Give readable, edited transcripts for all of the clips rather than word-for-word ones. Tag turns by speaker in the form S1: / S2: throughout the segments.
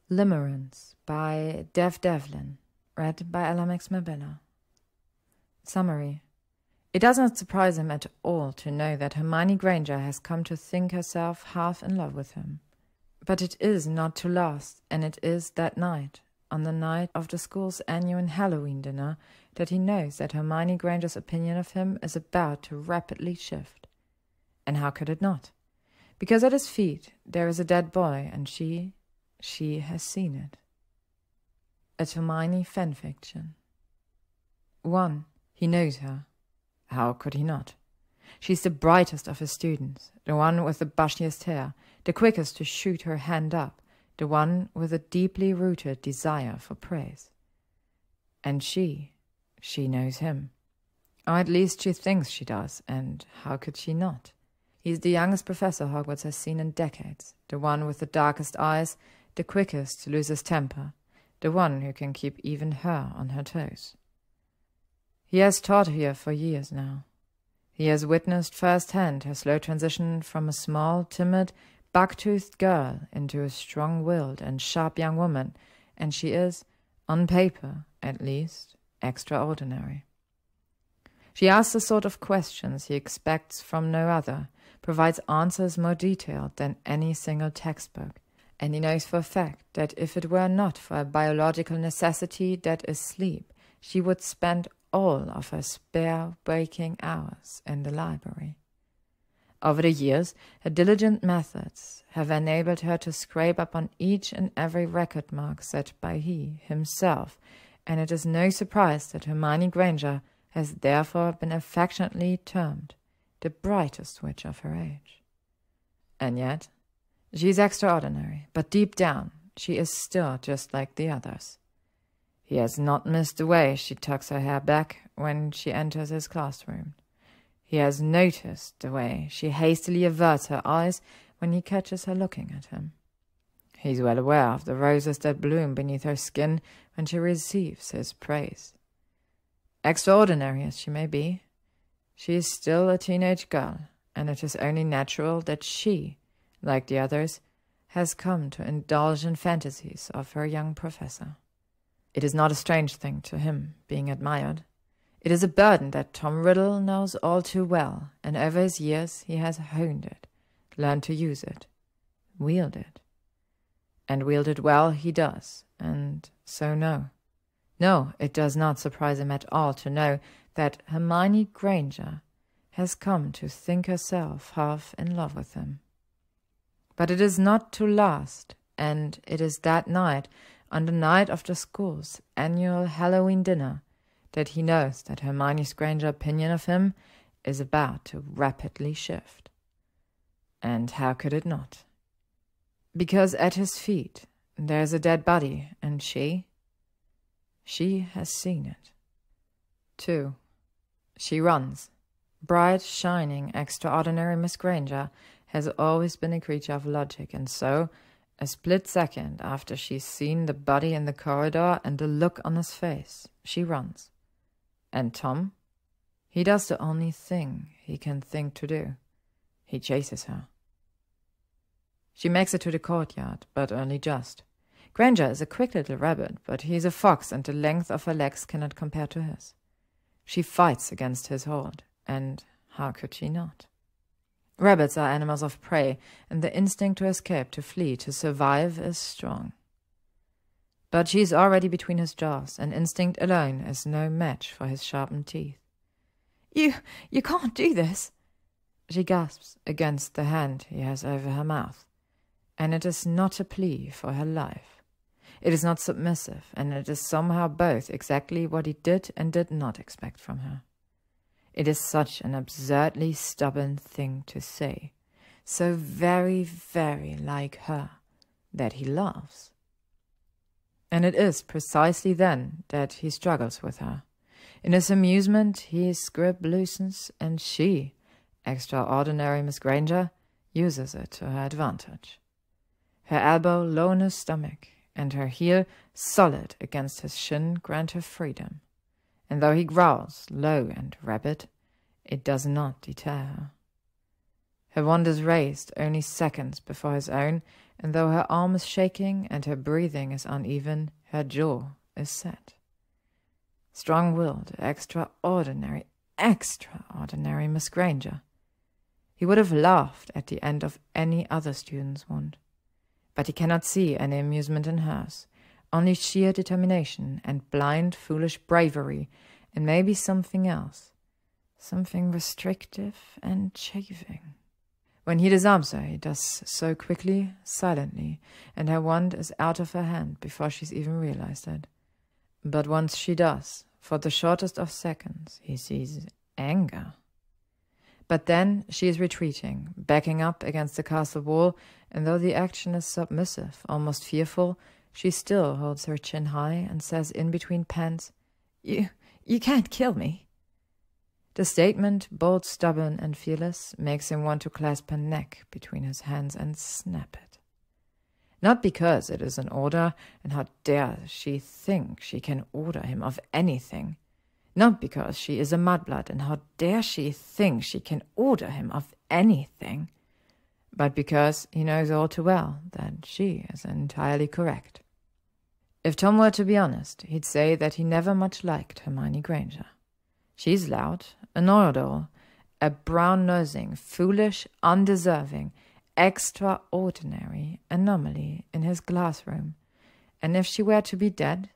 S1: Limerence by devdevlin, read by Ella Mabella. Summary. It does not surprise him at all to know that Hermione Granger has come to think herself half in love with him. But it is not to last, and it is that night, on the night of the school's annual Halloween dinner, that he knows that Hermione Granger's opinion of him is about to rapidly shift. And how could it not? Because at his feet there is a dead boy, and she has seen it. A Tomione Fanfiction. 1. He knows her. How could he not? She's the brightest of his students, the one with the bushiest hair, the quickest to shoot her hand up, the one with a deeply rooted desire for praise. And she knows him. Or at least she thinks she does, and how could she not? He's the youngest professor Hogwarts has seen in decades, the one with the darkest eyes, the quickest to lose his temper, the one who can keep even her on her toes. He has taught here for years now. He has witnessed firsthand her slow transition from a small, timid, buck-toothed girl into a strong-willed and sharp young woman, and she is, on paper at least, extraordinary. She asks the sort of questions he expects from no other, provides answers more detailed than any single textbook, and he knows for a fact that if it were not for a biological necessity that is sleep, she would spend all of her spare waking hours in the library. Over the years, her diligent methods have enabled her to scrape up on each and every record mark set by he himself, and it is no surprise that Hermione Granger has therefore been affectionately termed the brightest witch of her age. And yet, she is extraordinary, but deep down she is still just like the others. He has not missed the way she tucks her hair back when she enters his classroom. He has noticed the way she hastily averts her eyes when he catches her looking at him. He's well aware of the roses that bloom beneath her skin when she receives his praise. Extraordinary as she may be, she is still a teenage girl, and it is only natural that she, like the others, has come to indulge in fantasies of her young professor. It is not a strange thing to him, being admired. It is a burden that Tom Riddle knows all too well, and over his years he has honed it, learned to use it, wield it. And wield it well he does, and so No, it does not surprise him at all to know that Hermione Granger has come to think herself half in love with him. But it is not to last, and it is that night, on the night of the school's annual Halloween dinner, that he knows that Hermione Granger's opinion of him is about to rapidly shift. And how could it not? Because at his feet there is a dead body, and she has seen it. 2. She runs. Bright, shining, extraordinary Miss Granger has always been a creature of logic, and so, a split second after she's seen the body in the corridor and the look on his face, she runs. And Tom? He does the only thing he can think to do. He chases her. She makes it to the courtyard, but only just. Granger is a quick little rabbit, but he's a fox, and the length of her legs cannot compare to his. She fights against his hold, and how could she not? Rabbits are animals of prey, and the instinct to escape, to flee, to survive is strong. But she is already between his jaws, and instinct alone is no match for his sharpened teeth. You can't do this, she gasps against the hand he has over her mouth, and it is not a plea for her life. It is not submissive, and it is somehow both exactly what he did and did not expect from her. It is such an absurdly stubborn thing to say, so very, very like her, that he laughs. And it is precisely then that he struggles with her. In his amusement, his grip loosens, and she, extraordinary Miss Granger, uses it to her advantage. Her elbow low on his stomach, and her heel solid against his shin grant her freedom. And though he growls low and rapid, it does not deter her. Her wand is raised only seconds before his own, and though her arm is shaking and her breathing is uneven, her jaw is set. Strong-willed, extraordinary Miss Granger. He would have laughed at the end of any other student's wand. But he cannot see any amusement in hers, only sheer determination and blind, foolish bravery, and maybe something else, something restrictive and chafing. When he disarms her, he does so quickly, silently, and her wand is out of her hand before she's even realized it. But once she does, for the shortest of seconds, he sees anger. But then she is retreating, backing up against the castle wall, and though the action is submissive, almost fearful, she still holds her chin high and says in between pants, You can't kill me." The statement, bold, stubborn, and fearless, makes him want to clasp her neck between his hands and snap it. Not because it is an order, and how dare she think she can order him of anything. Not because she is a mudblood, and how dare she think she can order him of anything. But because he knows all too well that she is entirely correct. If Tom were to be honest, he'd say that he never much liked Hermione Granger. She's loud, a know-it-all, a brown-nosing, foolish, undeserving, extraordinary anomaly in his classroom, and if she were to be dead,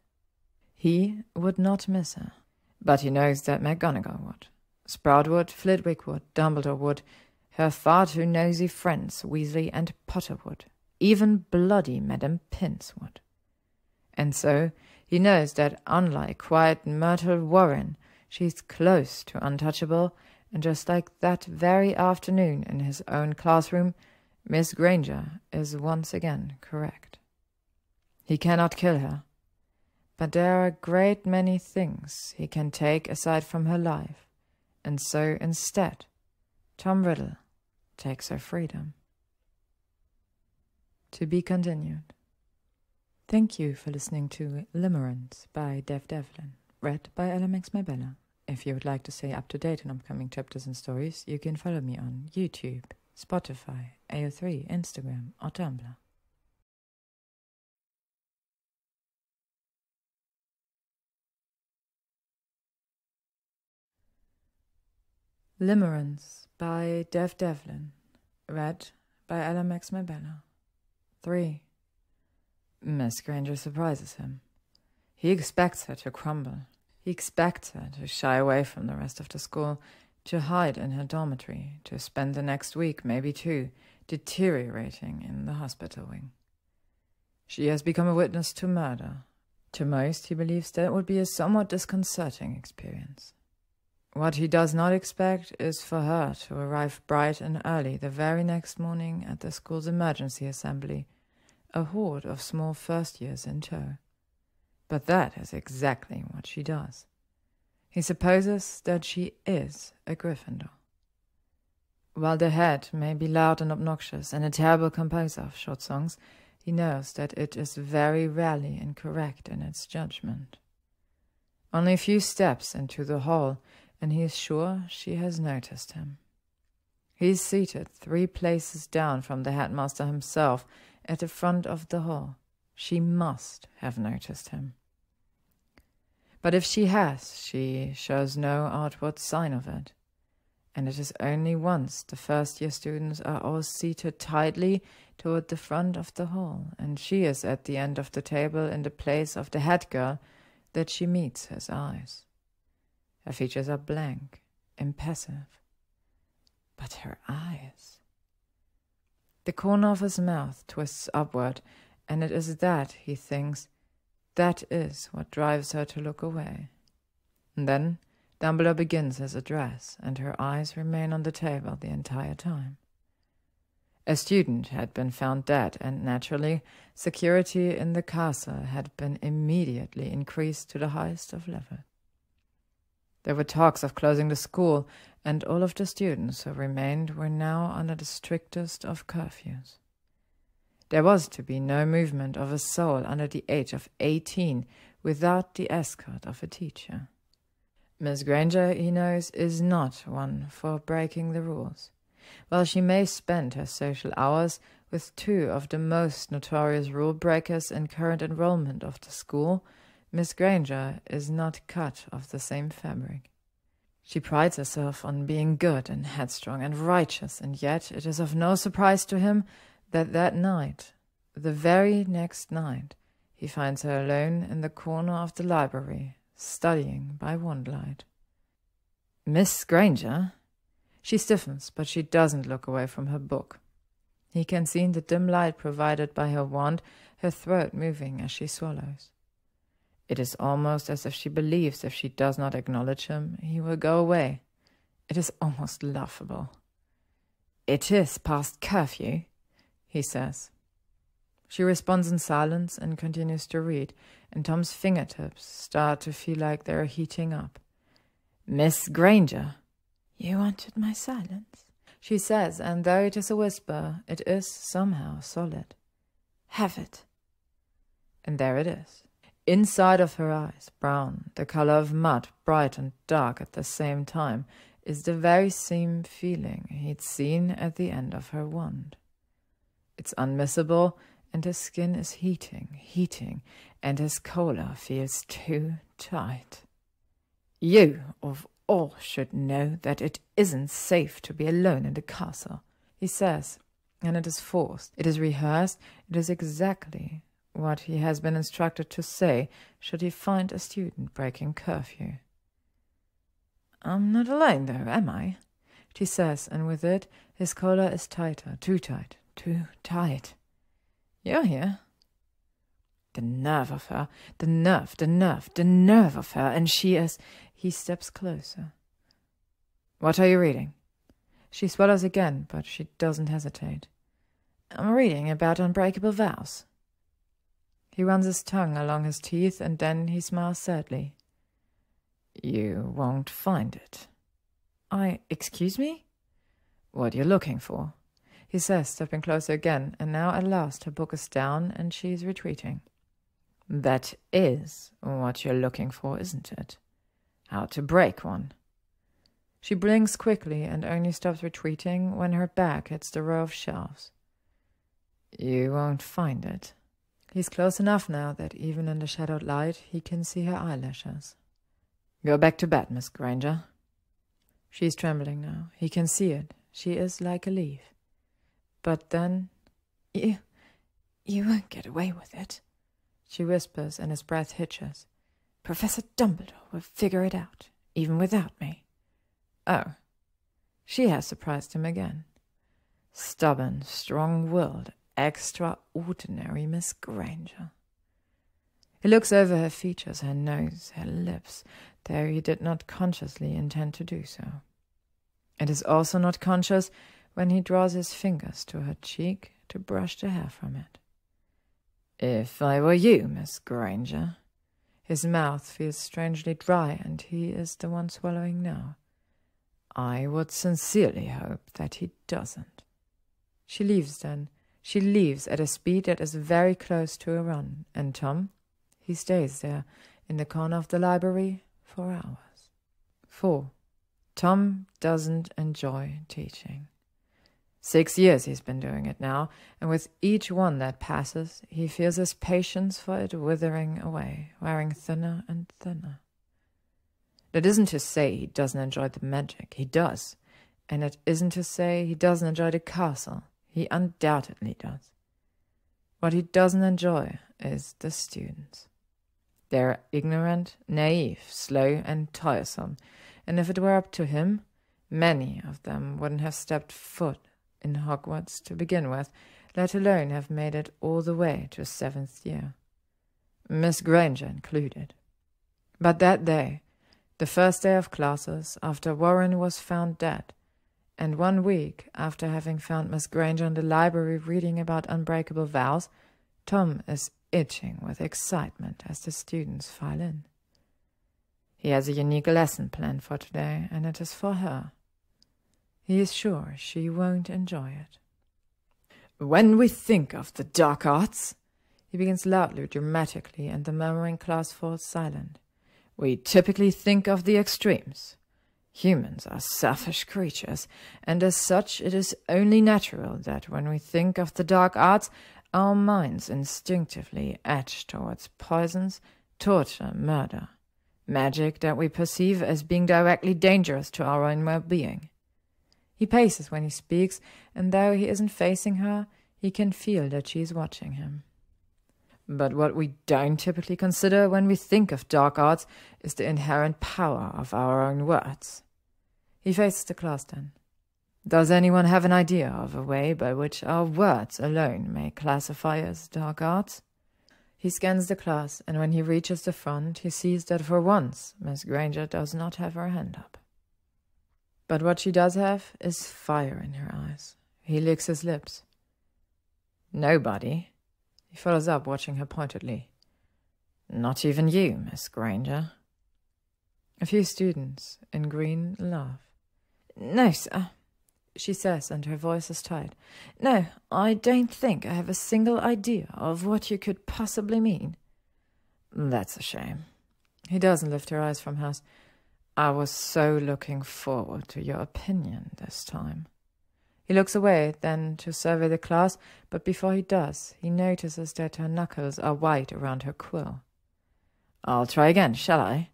S1: he would not miss her. But he knows that McGonagall would, Sprout would, Flitwick would, Dumbledore would, her far too nosy friends Weasley and Potter would, even bloody Madame Pince would. And so he knows that unlike quiet Myrtle Warren, she's close to untouchable, and just like that very afternoon in his own classroom, Miss Granger is once again correct. He cannot kill her, but there are a great many things he can take aside from her life, and so instead, Tom Riddle takes her freedom. To be continued. Thank you for listening to Limerence by devdevlin, read by LMX Mabella. If you would like to stay up to date on upcoming chapters and stories, you can follow me on YouTube, Spotify, AO3, Instagram, or Tumblr. Limerence by devdevlin, read by LMX Mabella. 3. Miss Granger surprises him. He expects her to crumble. He expects her to shy away from the rest of the school, to hide in her dormitory, to spend the next week, maybe two, deteriorating in the hospital wing. She has become a witness to murder. To most, he believes that it would be a somewhat disconcerting experience. What he does not expect is for her to arrive bright and early the very next morning at the school's emergency assembly, a horde of small first years in tow. But that is exactly what she does. He supposes that she is a Gryffindor. While the head may be loud and obnoxious and a terrible composer of short songs, he knows that it is very rarely incorrect in its judgment. Only a few steps into the hall, and he is sure she has noticed him. He is seated 3 places down from the headmaster himself, at the front of the hall. She must have noticed him. But if she has, she shows no outward sign of it. And it is only once the first-year students are all seated tightly toward the front of the hall, and she is at the end of the table in the place of the head girl, that she meets his eyes. Her features are blank, impassive. But her eyes... The corner of his mouth twists upward, and it is that, he thinks, that is what drives her to look away. And then Dumbledore begins his address, and her eyes remain on the table the entire time. A student had been found dead, and naturally, security in the castle had been immediately increased to the highest of levels. There were talks of closing the school, and all of the students who remained were now under the strictest of curfews. There was to be no movement of a soul under the age of 18 without the escort of a teacher. Miss Granger, he knows, is not one for breaking the rules. While she may spend her social hours with two of the most notorious rule-breakers in current enrollment of the school, Miss Granger is not cut of the same fabric. She prides herself on being good and headstrong and righteous, and yet it is of no surprise to him that night, the very next night, he finds her alone in the corner of the library, studying by wandlight. "Miss Granger?" She stiffens, but she doesn't look away from her book. He can see in the dim light provided by her wand her throat moving as she swallows. It is almost as if she believes if she does not acknowledge him, he will go away. It is almost laughable. "It is past curfew," he says. She responds in silence and continues to read, and Tom's fingertips start to feel like they are heating up. "Miss Granger." "You wanted my silence," she says, and though it is a whisper, it is somehow solid. "Have it." And there it is. Inside of her eyes, brown, the color of mud, bright and dark at the same time, is the very same feeling he'd seen at the end of her wand. It's unmissable, and his skin is heating, and his collar feels too tight. "You, of all, should know that it isn't safe to be alone in the castle," he says, and it is forced, it is rehearsed, it is exactly what he has been instructed to say should he find a student breaking curfew. "I'm not alone, though, am I?" she says, and with it his collar is tighter, too tight, too tight. "You're here." The nerve of her, the nerve of her, and she is... He steps closer. "What are you reading?" She swallows again, but she doesn't hesitate. "I'm reading about unbreakable vows." He runs his tongue along his teeth, and then he smiles sadly. "You won't find it." Excuse me?" "What you're looking for," he says, stepping closer again, and now at last her book is down and she's retreating. "That is what you're looking for, isn't it? How to break one." She blinks quickly and only stops retreating when her back hits the row of shelves. "You won't find it." He's close enough now that even in the shadowed light he can see her eyelashes. "Go back to bed, Miss Granger." She's trembling now. He can see it. She is like a leaf. But then... You won't get away with it," she whispers, and his breath hitches. "Professor Dumbledore will figure it out, even without me." Oh, she has surprised him again. Stubborn, strong-willed, extraordinary Miss Granger. He looks over her features, her nose, her lips, though he did not consciously intend to do so. It is also not conscious when he draws his fingers to her cheek to brush the hair from it. "If I were you, Miss Granger..." His mouth feels strangely dry, and he is the one swallowing now. "I would sincerely hope that he doesn't." She leaves then. She leaves at a speed that is very close to a run, and Tom, he stays there in the corner of the library for hours. 4. Tom doesn't enjoy teaching. 6 years he's been doing it now, and with each one that passes, he feels his patience for it withering away, wearing thinner and thinner. That isn't to say he doesn't enjoy the magic. He does. And it isn't to say he doesn't enjoy the castle. He undoubtedly does. What he doesn't enjoy is the students. They're ignorant, naive, slow, and tiresome, and if it were up to him, many of them wouldn't have stepped foot in Hogwarts to begin with, let alone have made it all the way to 7th year. Miss Granger included. But that day, the first day of classes, after Warren was found dead, and 1 week after having found Miss Granger in the library reading about unbreakable vows, Tom is itching with excitement as the students file in. He has a unique lesson planned for today, and it is for her. He is sure she won't enjoy it. "When we think of the dark arts," he begins loudly, dramatically, and the murmuring class falls silent, "we typically think of the extremes. Humans are selfish creatures, and as such it is only natural that when we think of the dark arts, our minds instinctively edge towards poisons, torture, murder, magic that we perceive as being directly dangerous to our own well-being. He paces when he speaks, and though he isn't facing her, he can feel that she is watching him. But what we don't typically consider when we think of dark arts is the inherent power of our own words. He faces the class then. Does anyone have an idea of a way by which our words alone may classify as dark arts? He scans the class, and when he reaches the front, he sees that for once Miss Granger does not have her hand up. But what she does have is fire in her eyes. He licks his lips. Nobody. He follows up, watching her pointedly. Not even you, Miss Granger. A few students in green laugh. No, sir, she says, and her voice is tight. No, I don't think I have a single idea of what you could possibly mean. That's a shame. He doesn't lift her eyes from hers. I was so looking forward to your opinion this time. He looks away, then to survey the class, but before he does, he notices that her knuckles are white around her quill. I'll try again, shall I?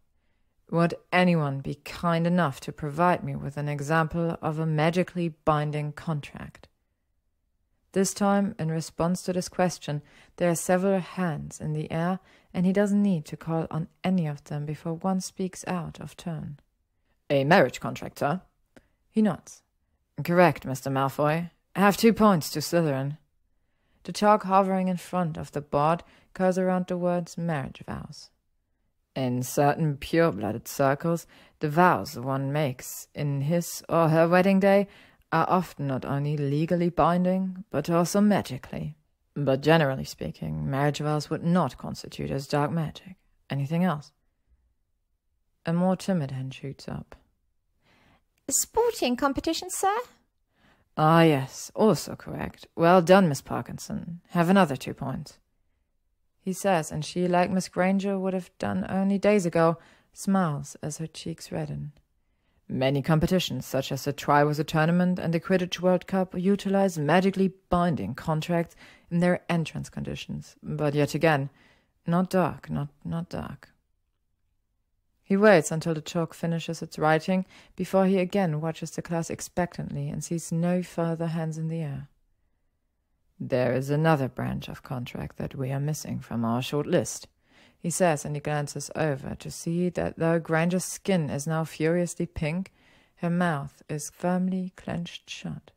S1: Would anyone be kind enough to provide me with an example of a magically binding contract? This time, in response to this question, there are several hands in the air, and he doesn't need to call on any of them before one speaks out of turn. A marriage contract, sir? He nods. Correct, Mr. Malfoy. I have 2 points to Slytherin. The chalk hovering in front of the board curls around the words marriage vows. In certain pure-blooded circles, the vows one makes in his or her wedding day are often not only legally binding, but also magically. But generally speaking, marriage vows would not constitute as dark magic. Anything else? A more timid hand shoots up.
S2: Sporting competition, sir?
S1: Ah, yes, also correct. Well done, Miss Parkinson. Have another 2 points. He says, and she, like Miss Granger would have done only days ago, smiles as her cheeks redden. Many competitions, such as the Triwizard Tournament and the Quidditch World Cup, utilize magically binding contracts in their entrance conditions. But yet again, not dark, not dark. He waits until the chalk finishes its writing before he again watches the class expectantly and sees no further hands in the air. There is another branch of contract that we are missing from our short list, he says, and he glances over to see that though Granger's skin is now furiously pink, her mouth is firmly clenched shut.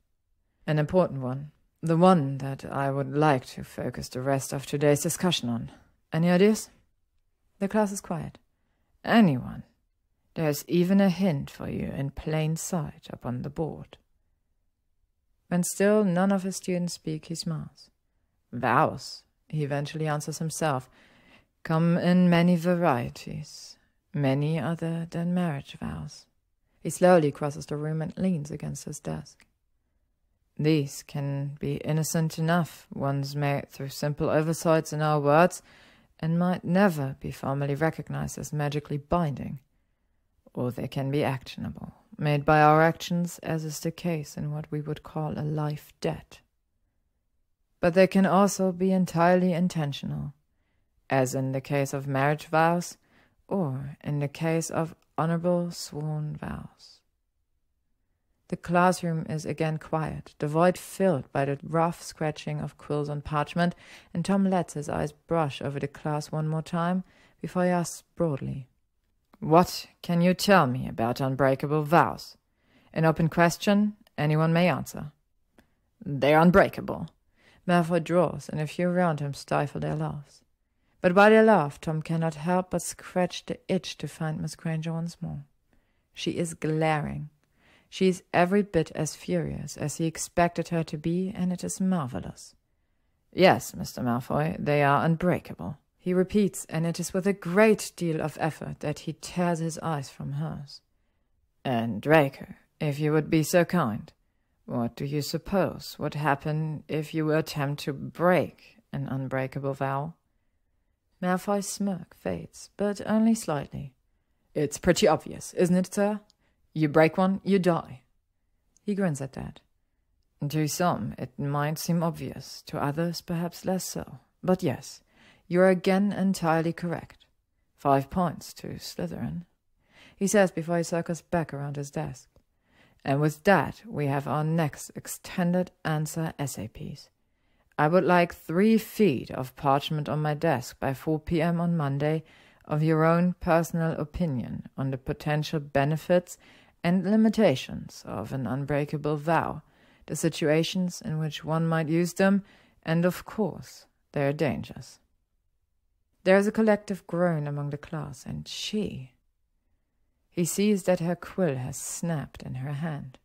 S1: An important one, the one that I would like to focus the rest of today's discussion on. Any ideas? The class is quiet. Anyone? There's even a hint for you in plain sight upon the board. When still none of his students speak, he smiles. Vows, he eventually answers himself, come in many varieties, many other than marriage vows. He slowly crosses the room and leans against his desk. These can be innocent enough, ones made through simple oversights in our words, and might never be formally recognized as magically binding. Or they can be actionable, made by our actions, as is the case in what we would call a life debt. But they can also be entirely intentional, as in the case of marriage vows, or in the case of honorable sworn vows. The classroom is again quiet, the void filled by the rough scratching of quills on parchment, and Tom lets his eyes brush over the class one more time before he asks broadly, What can you tell me about unbreakable vows? An open question, anyone may answer. They're unbreakable. Malfoy draws, and a few around him stifle their laughs. But while they laugh, Tom cannot help but scratch the itch to find Miss Granger once more. She is glaring. She is every bit as furious as he expected her to be, and it is marvelous. Yes, Mr. Malfoy, they are unbreakable, he repeats, and it is with a great deal of effort that he tears his eyes from hers. And Draco, if you would be so kind, what do you suppose would happen if you attempt to break an unbreakable vow? Malfoy's smirk fades, but only slightly. It's pretty obvious, isn't it, sir? You break one, you die. He grins at that. To some, it might seem obvious, to others perhaps less so. But yes, you are again entirely correct. 5 points to Slytherin, he says before he circles back around his desk. And with that, we have our next extended answer essay piece. I would like 3 feet of parchment on my desk by 4 p.m. on Monday of your own personal opinion on the potential benefits and limitations of an unbreakable vow, the situations in which one might use them, and of course, their dangers. There is a collective groan among the class, and she... He sees that her quill has snapped in her hand.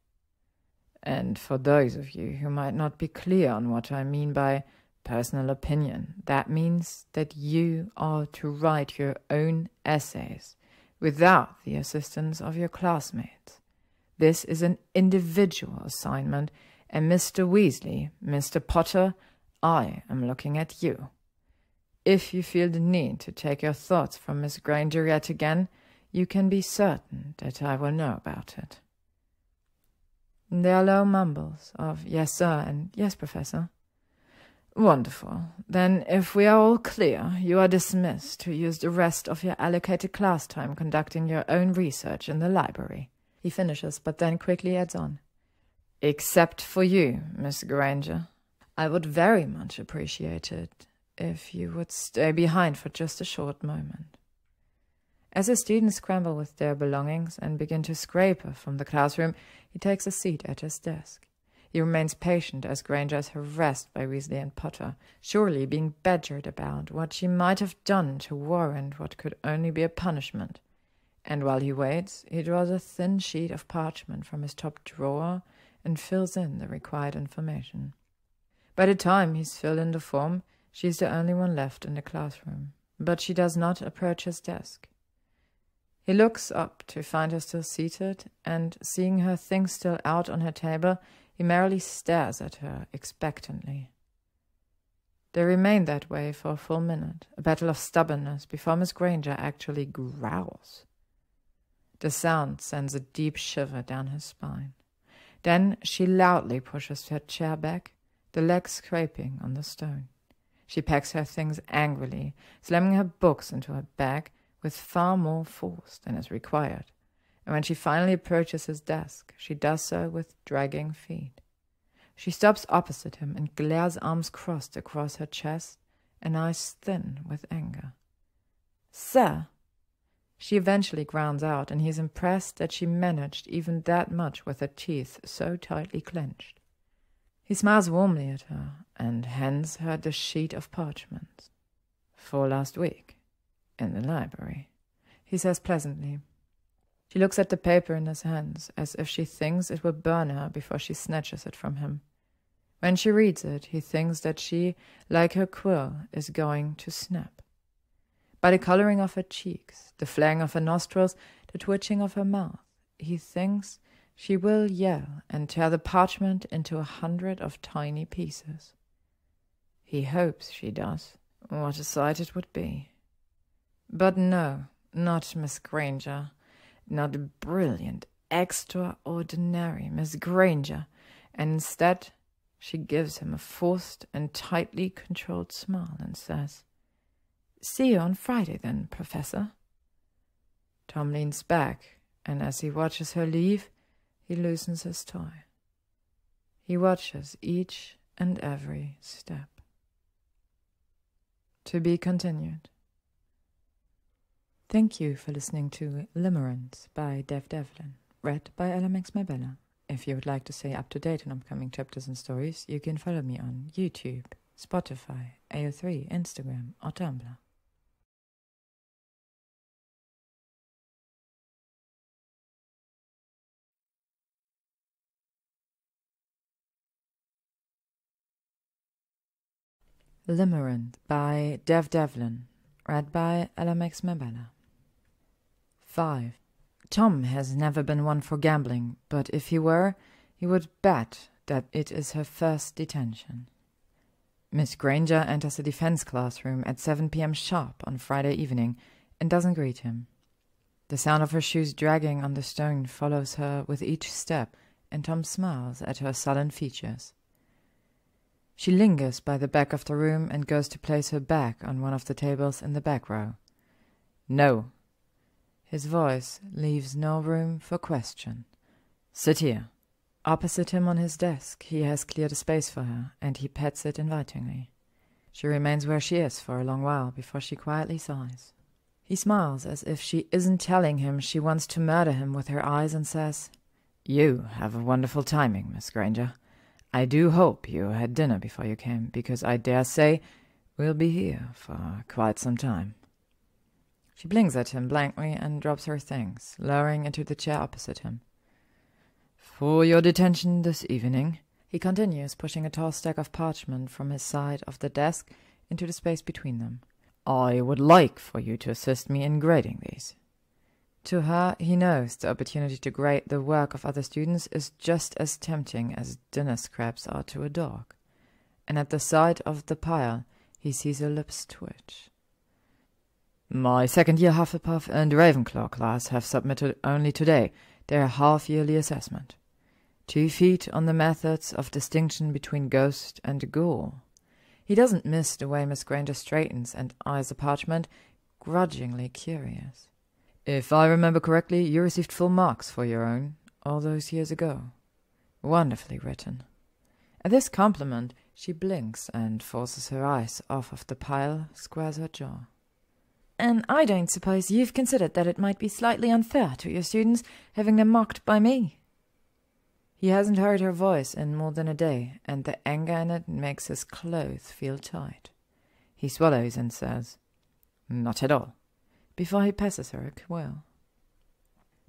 S1: And for those of you who might not be clear on what I mean by personal opinion, that means that you are to write your own essays without the assistance of your classmates. This is an individual assignment, and Mr. Weasley, Mr. Potter, I am looking at you. If you feel the need to take your thoughts from Miss Granger yet again, you can be certain that I will know about it. There are low mumbles of yes, sir, and yes, Professor. Wonderful. Then, if we are all clear, you are dismissed to use the rest of your allocated class time conducting your own research in the library. He finishes, but then quickly adds on. Except for you, Miss Granger. I would very much appreciate it if you would stay behind for just a short moment. As the students scramble with their belongings and begin to scrape her from the classroom, he takes a seat at his desk. He remains patient as Granger is harassed by Weasley and Potter, surely being badgered about what she might have done to warrant what could only be a punishment. And while he waits, he draws a thin sheet of parchment from his top drawer and fills in the required information. By the time he's filled in the form, she's the only one left in the classroom, but she does not approach his desk. He looks up to find her still seated, and seeing her things still out on her table, he merely stares at her expectantly. They remain that way for a full minute, a battle of stubbornness, before Miss Granger actually growls. The sound sends a deep shiver down her spine. Then she loudly pushes her chair back, the legs scraping on the stone. She packs her things angrily, slamming her books into her bag with far more force than is required, and when she finally approaches his desk, she does so with dragging feet. She stops opposite him and glares arms crossed across her chest and eyes thin with anger. "Sir!" She eventually grounds out, and he is impressed that she managed even that much with her teeth so tightly clenched. He smiles warmly at her and hands her the sheet of parchment. "For last week, in the library," he says pleasantly. She looks at the paper in his hands, as if she thinks it will burn her before she snatches it from him. When she reads it, he thinks that she, like her quill, is going to snap. By the coloring of her cheeks, the flaring of her nostrils, the twitching of her mouth, he thinks she will yell and tear the parchment into 100 of tiny pieces. He hopes she does. What a sight it would be. But no, not Miss Granger. Not the brilliant, extraordinary Miss Granger. And instead, she gives him a forced and tightly controlled smile and says, "See you on Friday, then, Professor." Tom leans back, and as he watches her leave, he loosens his toy. He watches each and every step. To be continued. Thank you for listening to Limerence by devdevlin, read by LMX Mabella. If you would like to stay up to date on upcoming chapters and stories, you can follow me on YouTube, Spotify, AO3, Instagram, or Tumblr. Limerence by devdevlin, read by LMX Mabella. 5. Tom has never been one for gambling, but if he were, he would bet that it is her first detention. Miss Granger enters the defense classroom at 7 p.m. sharp on Friday evening and doesn't greet him. The sound of her shoes dragging on the stone follows her with each step, and Tom smiles at her sullen features. She lingers by the back of the room and goes to place her bag on one of the tables in the back row. "No." His voice leaves no room for question. "Sit here." Opposite him on his desk, he has cleared a space for her, and he pets it invitingly. She remains where she is for a long while before she quietly sighs. He smiles as if she isn't telling him she wants to murder him with her eyes and says, "You have a wonderful timing, Miss Granger. I do hope you had dinner before you came, because I dare say we'll be here for quite some time." She blinks at him blankly and drops her things, lowering into the chair opposite him. "For your detention this evening," he continues, pushing a tall stack of parchment from his side of the desk into the space between them, "I would like for you to assist me in grading these." To her, he knows the opportunity to grade the work of other students is just as tempting as dinner scraps are to a dog, and at the sight of the pile, he sees her lips twitch. "My second-year Hufflepuff and Ravenclaw class have submitted only today their half-yearly assessment. 2 feet on the methods of distinction between ghost and ghoul." He doesn't miss the way Miss Granger straightens and eyes the parchment, grudgingly curious. "If I remember correctly, you received full marks for your own all those years ago. Wonderfully written." At this compliment, she blinks and forces her eyes off of the pile, squares her jaw. "And I don't suppose you've considered that it might be slightly unfair to your students having them mocked by me?" He hasn't heard her voice in more than a day, and the anger in it makes his clothes feel tight. He swallows and says, "Not at all," before he passes her a quill.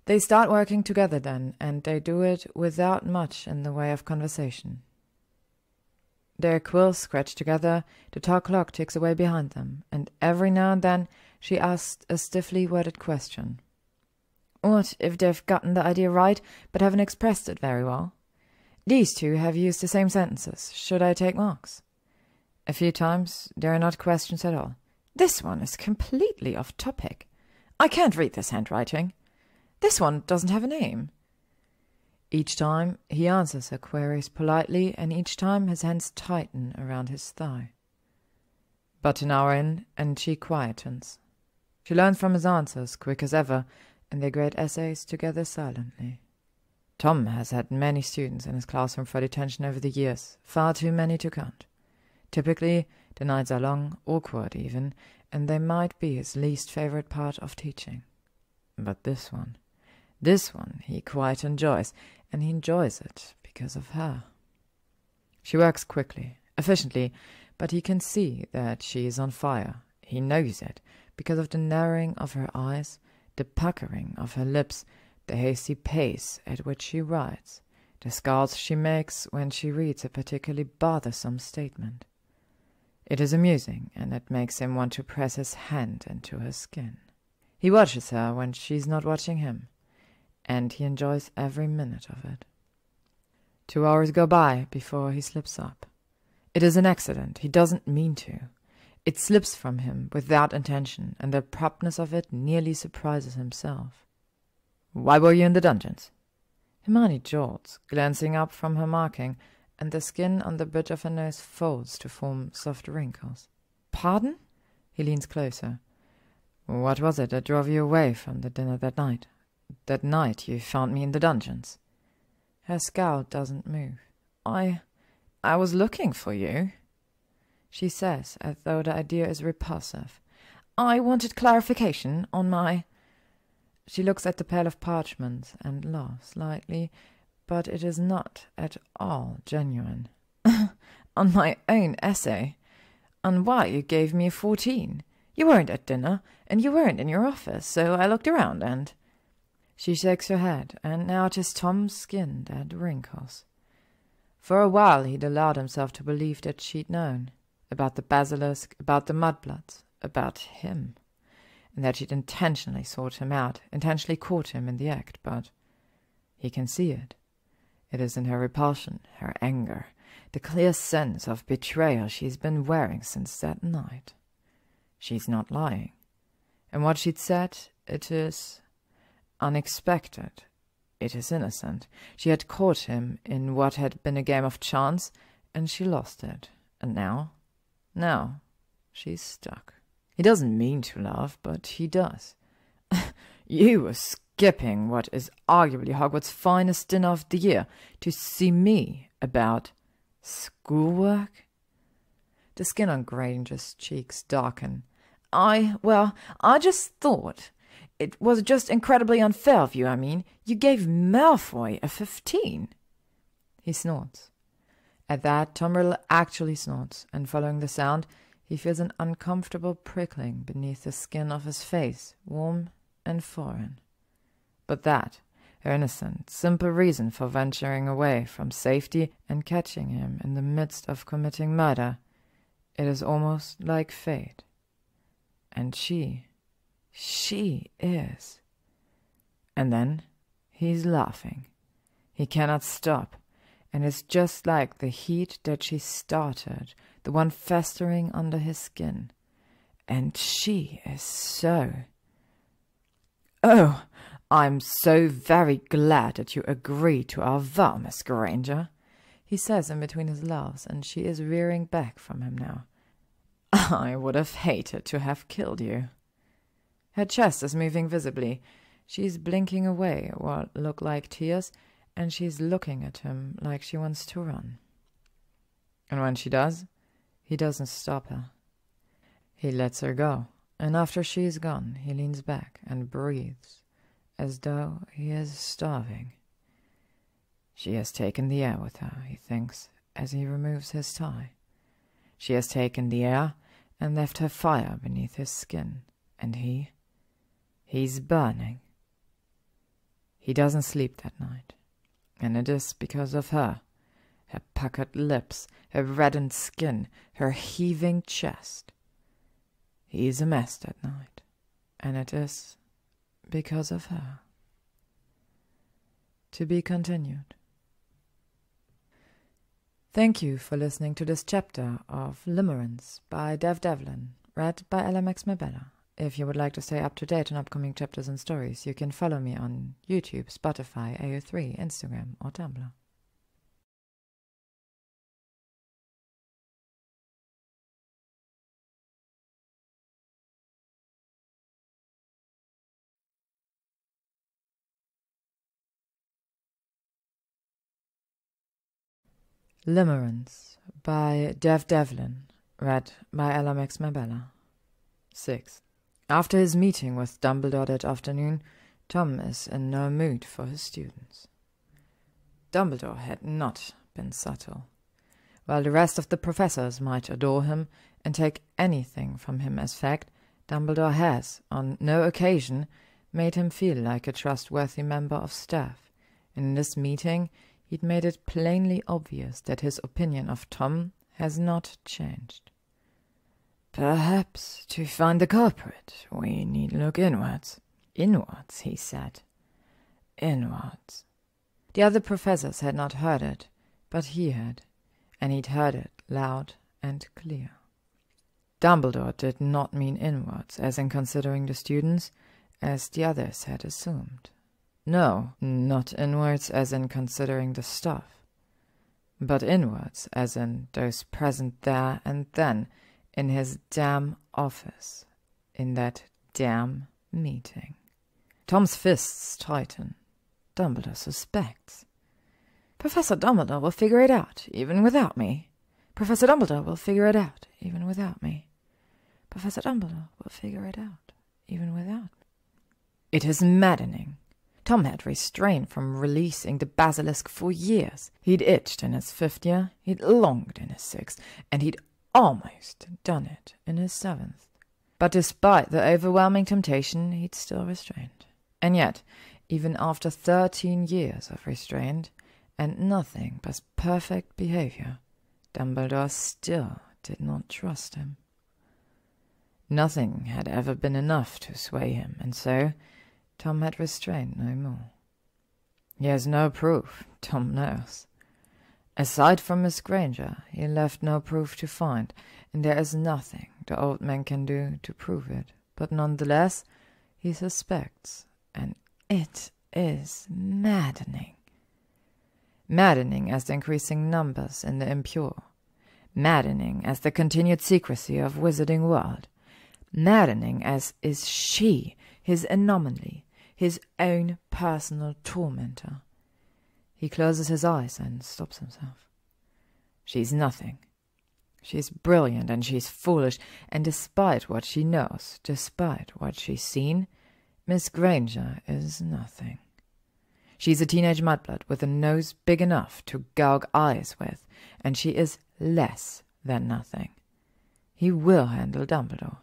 S1: They start working together then, and they do it without much in the way of conversation. Their quills scratch together, the tall clock ticks away behind them, and every now and then she asks a stiffly worded question. What if they've gotten the idea right, but haven't expressed it very well? These two have used the same sentences. Should I take marks? A few times there are not questions at all. This one is completely off topic. I can't read this handwriting. This one doesn't have a name. Each time he answers her queries politely, and each time his hands tighten around his thigh. But an hour in, and she quietens. She learns from his answers, quick as ever, and they grade essays together silently. Tom has had many students in his classroom for detention over the years, far too many to count. Typically, the nights are long, awkward even, and they might be his least favorite part of teaching. But this one he quite enjoys, and he enjoys it because of her. She works quickly, efficiently, but he can see that she is on fire. He knows it because of the narrowing of her eyes, the puckering of her lips, the hasty pace at which she writes, the scars she makes when she reads a particularly bothersome statement. It is amusing, and it makes him want to press his hand into her skin. He watches her when she's not watching him, and he enjoys every minute of it. 2 hours go by before he slips up. It is an accident. He doesn't mean to. It slips from him without intention, and the promptness of it nearly surprises himself. "Why were you in the dungeons?" Hermione jolts, glancing up from her marking, and the skin on the bridge of her nose folds to form soft wrinkles. "Pardon?" He leans closer. "What was it that drove you away from the dinner that night? That night you found me in the dungeons?" Her scowl doesn't move. I was looking for you," she says, as though the idea is repulsive. "I wanted clarification on my—" She looks at the pile of parchments and laughs lightly, but it is not at all genuine. "On my own essay. On why you gave me a 14. You weren't at dinner, and you weren't in your office, so I looked around and—" She shakes her head, and now it is Tom's skin that wrinkles. For a while he'd allowed himself to believe that she'd known. About the basilisk, about the mudbloods, about him. And that she'd intentionally sought him out, intentionally caught him in the act, but he can see it. It is in her repulsion, her anger, the clear sense of betrayal she's been wearing since that night. She's not lying. And what she'd said, it is unexpected. It is innocent. She had caught him in what had been a game of chance, and she lost it. And now, she's stuck. He doesn't mean to laugh, but he does. You were skipping what is arguably Hogwarts' finest dinner of the year to see me about schoolwork? The skin on Granger's cheeks darkened. I just thought it was just incredibly unfair of you, I mean. You gave Malfoy a 15. He snorts. At that, Tom Riddle actually snorts, and following the sound, he feels an uncomfortable prickling beneath the skin of his face, warm and foreign. But that, her innocent, simple reason for venturing away from safety and catching him in the midst of committing murder, it is almost like fate. And she is. And then he's laughing. He cannot stop, and it's just like the heat that she started, the one festering under his skin. And she is so... Oh, I'm so very glad that you agreed to our vow, Miss Granger, he says in between his laughs, and she is rearing back from him now. I would have hated to have killed you. Her chest is moving visibly. She's blinking away what look like tears, and she's looking at him like she wants to run. And when she does, he doesn't stop her. He lets her go, and after she is gone, he leans back and breathes, as though he is starving. She has taken the air with her, he thinks, as he removes his tie. She has taken the air and left her fire beneath his skin, and he's burning. He doesn't sleep that night, and it is because of her. Her puckered lips, her reddened skin, her heaving chest. He is a mess that night, and it is because of her. To be continued. Thank you for listening to this chapter of Limerence by devdevlin, read by LMX Mabella. If you would like to stay up to date on upcoming chapters and stories, you can follow me on YouTube, Spotify, AO3, Instagram, or Tumblr. Limerence by devdevlin, read by LMX Mabella. 6. After his meeting with Dumbledore that afternoon, Tom is in no mood for his students. Dumbledore had not been subtle. While the rest of the professors might adore him and take anything from him as fact, Dumbledore has, on no occasion, made him feel like a trustworthy member of staff. In this meeting, he'd made it plainly obvious that his opinion of Tom has not changed. Perhaps to find the culprit, we need look inwards. Inwards, he said. Inwards. The other professors had not heard it, but he had, and he'd heard it loud and clear. Dumbledore did not mean inwards, as in considering the students, as the others had assumed. No, not inwards as in considering the stuff, but inwards as in those present there and then in his damn office, in that damn meeting. Tom's fists tighten. Dumbledore suspects. Professor Dumbledore will figure it out, even without me. Professor Dumbledore will figure it out, even without me. Professor Dumbledore will figure it out, even without me. It is maddening. Tom had restrained from releasing the basilisk for years. He'd itched in his 5th year, he'd longed in his 6th, and he'd almost done it in his 7th. But despite the overwhelming temptation, he'd still restrained. And yet, even after 13 years of restraint, and nothing but perfect behavior, Dumbledore still did not trust him. Nothing had ever been enough to sway him, and so Tom had restrained no more. He has no proof, Tom knows. Aside from Miss Granger, he left no proof to find, and there is nothing the old man can do to prove it. But nonetheless, he suspects, and It is maddening. Maddening as the increasing numbers in the impure. Maddening as the continued secrecy of Wizarding World. Maddening as is she, his anomaly, his own personal tormentor. He closes his eyes and stops himself. She's nothing. She's brilliant and she's foolish, and despite what she knows, despite what she's seen, Miss Granger is nothing. She's a teenage mudblood with a nose big enough to gouge eyes with, and she is less than nothing. He will handle Dumbledore.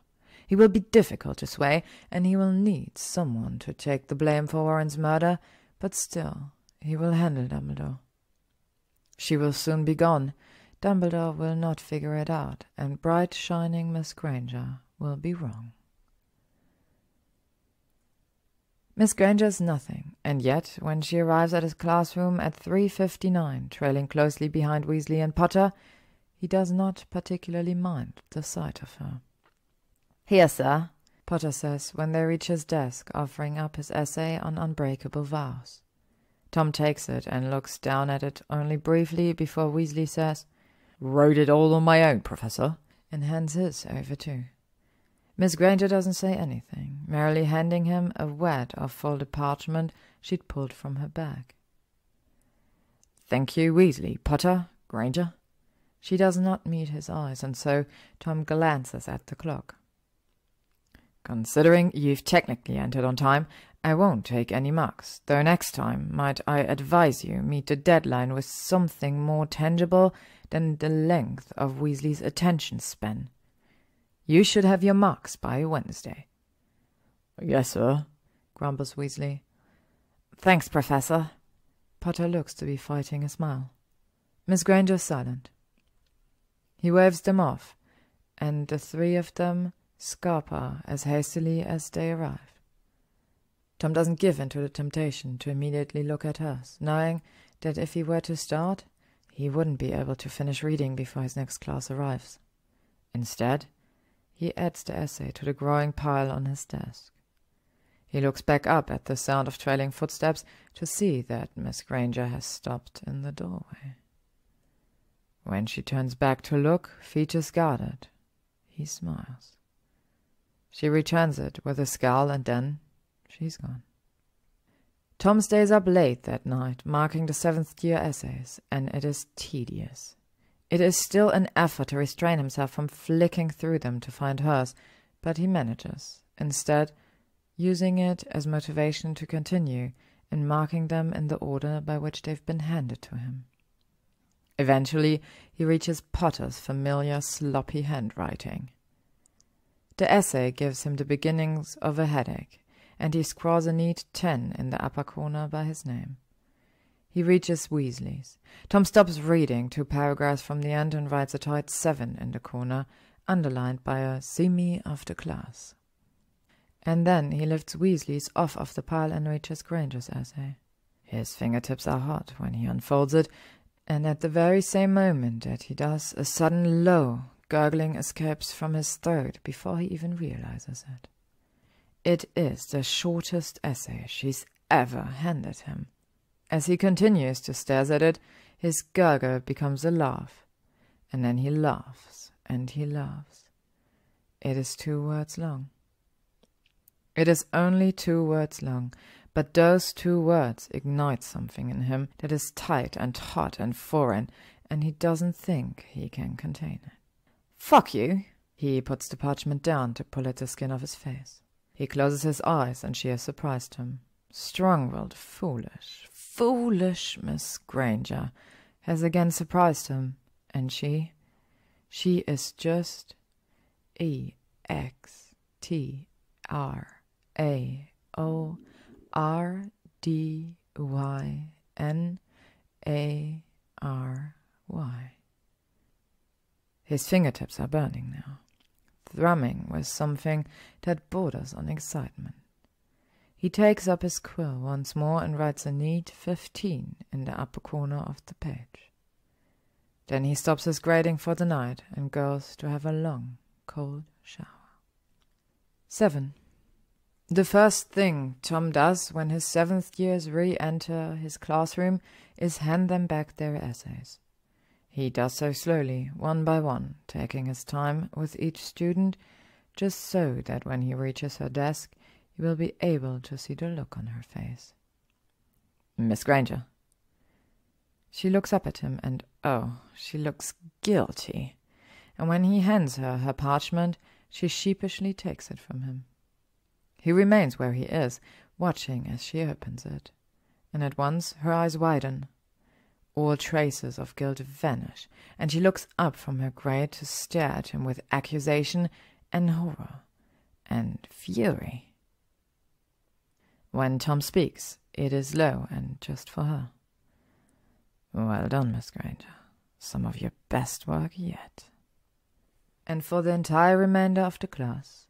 S1: He will be difficult to sway, and he will need someone to take the blame for Warren's murder, but still, he will handle Dumbledore. She will soon be gone. Dumbledore will not figure it out, and bright shining Miss Granger will be wrong. Miss Granger is nothing, and yet, when she arrives at his classroom at 3:59, trailing closely behind Weasley and Potter, he does not particularly mind the sight of her. "Here, sir," Potter says when they reach his desk, offering up his essay on unbreakable vows. Tom takes it and looks down at it only briefly before Weasley says, "Wrote it all on my own, Professor," and hands his over too. Miss Granger doesn't say anything, merely handing him a wad of folded parchment she'd pulled from her bag. "Thank you, Weasley, Potter, Granger." She does not meet his eyes, and so Tom glances at the clock. "Considering you've technically entered on time, I won't take any marks, though next time might I advise you meet the deadline with something more tangible than the length of Weasley's attention span. You should have your marks by Wednesday." "Yes, sir," grumbles Weasley. "Thanks, Professor." Potter looks to be fighting a smile. Miss Granger is silent. He waves them off, and the three of them scarper as hastily as they arrive. Tom doesn't give in to the temptation to immediately look at hers, knowing that if he were to start, he wouldn't be able to finish reading before his next class arrives. Instead, he adds the essay to the growing pile on his desk. He looks back up at the sound of trailing footsteps to see that Miss Granger has stopped in the doorway. When she turns back to look, features guarded, he smiles. She returns it with a scowl, and then she's gone. Tom stays up late that night, marking the 7th year essays, and it is tedious. It is still an effort to restrain himself from flicking through them to find hers, but he manages, instead using it as motivation to continue and marking them in the order by which they've been handed to him. Eventually, he reaches Potter's familiar sloppy handwriting. The essay gives him the beginnings of a headache, and he scrawls a neat 10 in the upper corner by his name. He reaches Weasley's. Tom stops reading 2 paragraphs from the end and writes a tight 7 in the corner, underlined by a "See me after class." And then he lifts Weasley's off of the pile and reaches Granger's essay. His fingertips are hot when he unfolds it, and at the very same moment that he does, a sudden low gurgling escapes from his throat before he even realizes it. It is the shortest essay she's ever handed him. As he continues to stare at it, his gurgle becomes a laugh, and then he laughs, and he laughs. It is 2 words long. It is only 2 words long, but those 2 words ignite something in him that is tight and hot and foreign, and he doesn't think he can contain it. "Fuck you!" He puts the parchment down to pull at the skin of his face. He closes his eyes, and she has surprised him. Strong-willed, foolish Miss Granger has again surprised him, and she is just EXTRAORDYNARY. His fingertips are burning now, thrumming with something that borders on excitement. He takes up his quill once more and writes a neat 15 in the upper corner of the page. Then he stops his grading for the night and goes to have a long, cold shower. 7. The first thing Tom does when his 7th years re-enter his classroom is hand them back their essays. He does so slowly, one by one, taking his time with each student, just so that when he reaches her desk, he will be able to see the look on her face. "Miss Granger." She looks up at him, and oh, she looks guilty. And when he hands her her parchment, she sheepishly takes it from him. He remains where he is, watching as she opens it, and at once her eyes widen. All traces of guilt vanish, and she looks up from her grate to stare at him with accusation and horror and fury. When Tom speaks, it is low and just for her. "Well done, Miss Granger. Some of your best work yet." And for the entire remainder of the class,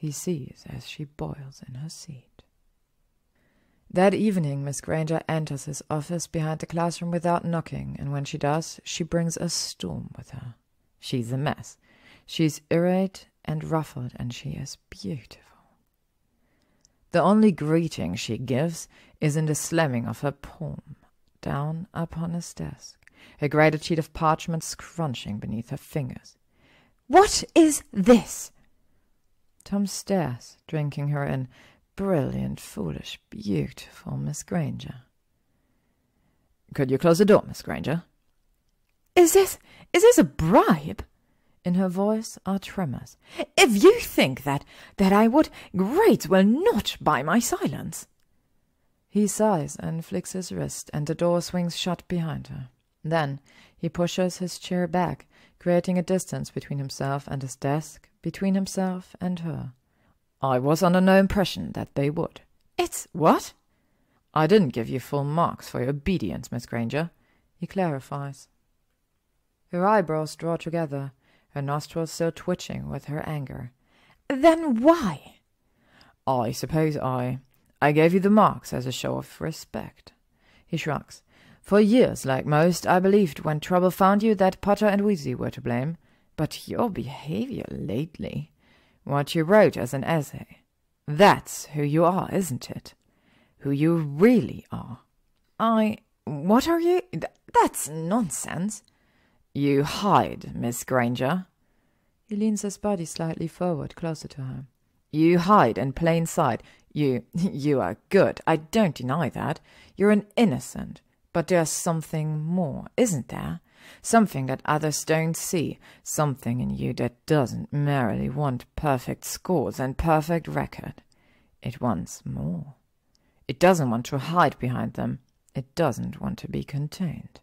S1: he sees as she boils in her seat. That evening, Miss Granger enters his office behind the classroom without knocking, and when she does, she brings a storm with her. She's a mess. She's irate and ruffled, and she is beautiful. The only greeting she gives is in the slamming of her palm down upon his desk, a graded sheet of parchment scrunching beneath her fingers. "What is this?" Tom stares, drinking her in. Brilliant, foolish, beautiful Miss Granger. "Could you close the door, Miss Granger?" Is this a bribe?" In her voice are tremors. "If you think that I would, great will not buy my silence." He sighs and flicks his wrist, and the door swings shut behind her. Then he pushes his chair back, creating a distance between himself and his desk, between himself and her. "I was under no impression that they would." "It's what?" "I didn't give you full marks for your obedience, Miss Granger," he clarifies. Her eyebrows draw together, her nostrils still twitching with her anger. "Then why?" "I suppose I gave you the marks as a show of respect." He shrugs. "For years, like most, I believed when trouble found you that Potter and Weasley were to blame. But your behavior lately, what you wrote as an essay, that's who you are, isn't it? Who you really are." What are you? That's nonsense." "You hide, Miss Granger." He leans his body slightly forward, closer to her. "You hide in plain sight. You are good. I don't deny that. You're an innocent. But there's something more, isn't there? Something that others don't see. Something in you that doesn't merely want perfect scores and perfect record. It wants more. It doesn't want to hide behind them. It doesn't want to be contained."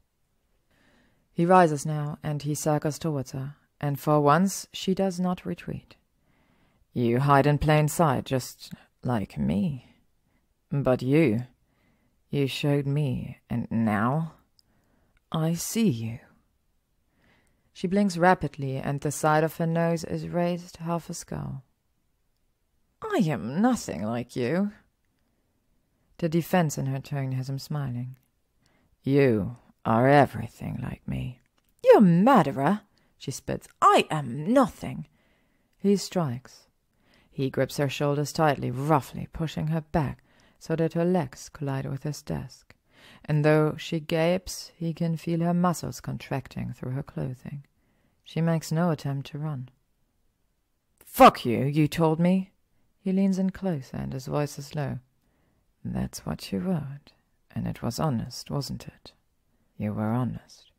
S1: He rises now, and he circles towards her, and for once she does not retreat. "You hide in plain sight, just like me. But you showed me, and now I see you." She blinks rapidly, and the side of her nose is raised half a skull. "I am nothing like you." The defense in her tone has him smiling. "You are everything like me." "You murderer!" she spits. "I am nothing." He strikes. He grips her shoulders tightly, roughly, pushing her back so that her legs collide with his desk. And though she gapes, he can feel her muscles contracting through her clothing. She makes no attempt to run. "Fuck you, you told me." He leans in closer, and his voice is low. "That's what you wrote, and it was honest, wasn't it? You were honest.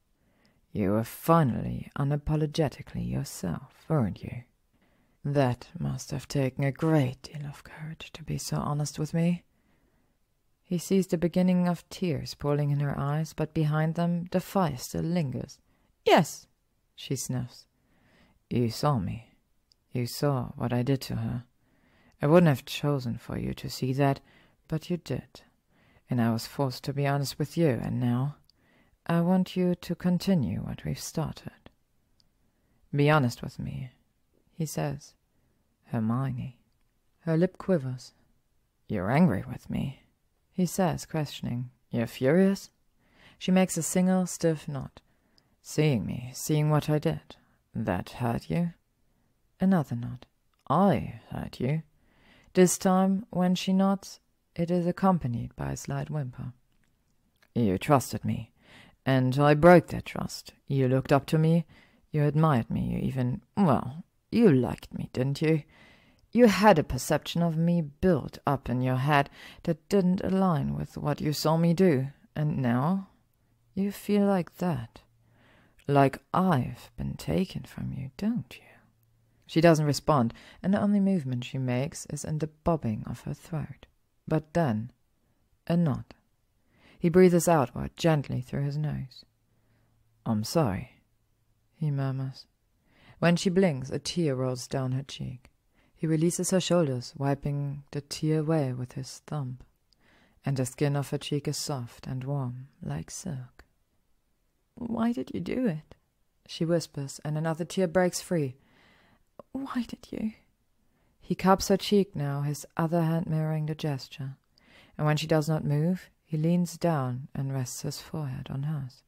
S1: You were finally unapologetically yourself, weren't you? That must have taken a great deal of courage to be so honest with me." He sees the beginning of tears pooling in her eyes, but behind them the fire still lingers. "Yes," she sniffs. "You saw me. You saw what I did to her. I wouldn't have chosen for you to see that, but you did. And I was forced to be honest with you, and now I want you to continue what we've started. Be honest with me," he says. "Hermione." Her lip quivers. "You're angry with me," he says, questioning. "You're furious?" She makes a single stiff nod. "Seeing me, seeing what I did, that hurt you?" Another nod. "I hurt you? This time, when she nods, it is accompanied by a slight whimper. "You trusted me, and I broke that trust. You looked up to me, you admired me, you even, well, you liked me, didn't you? You had a perception of me built up in your head that didn't align with what you saw me do, and now you feel like that. Like I've been taken from you, don't you?" She doesn't respond, and the only movement she makes is in the bobbing of her throat. But then, a nod. He breathes outward gently through his nose. "I'm sorry," he murmurs. When she blinks, a tear rolls down her cheek. He releases her shoulders, wiping the tear away with his thumb, and the skin of her cheek is soft and warm, like silk. "Why did you do it?" she whispers, and another tear breaks free. "Why did you?" He cups her cheek now, his other hand mirroring the gesture, and when she does not move, he leans down and rests his forehead on hers.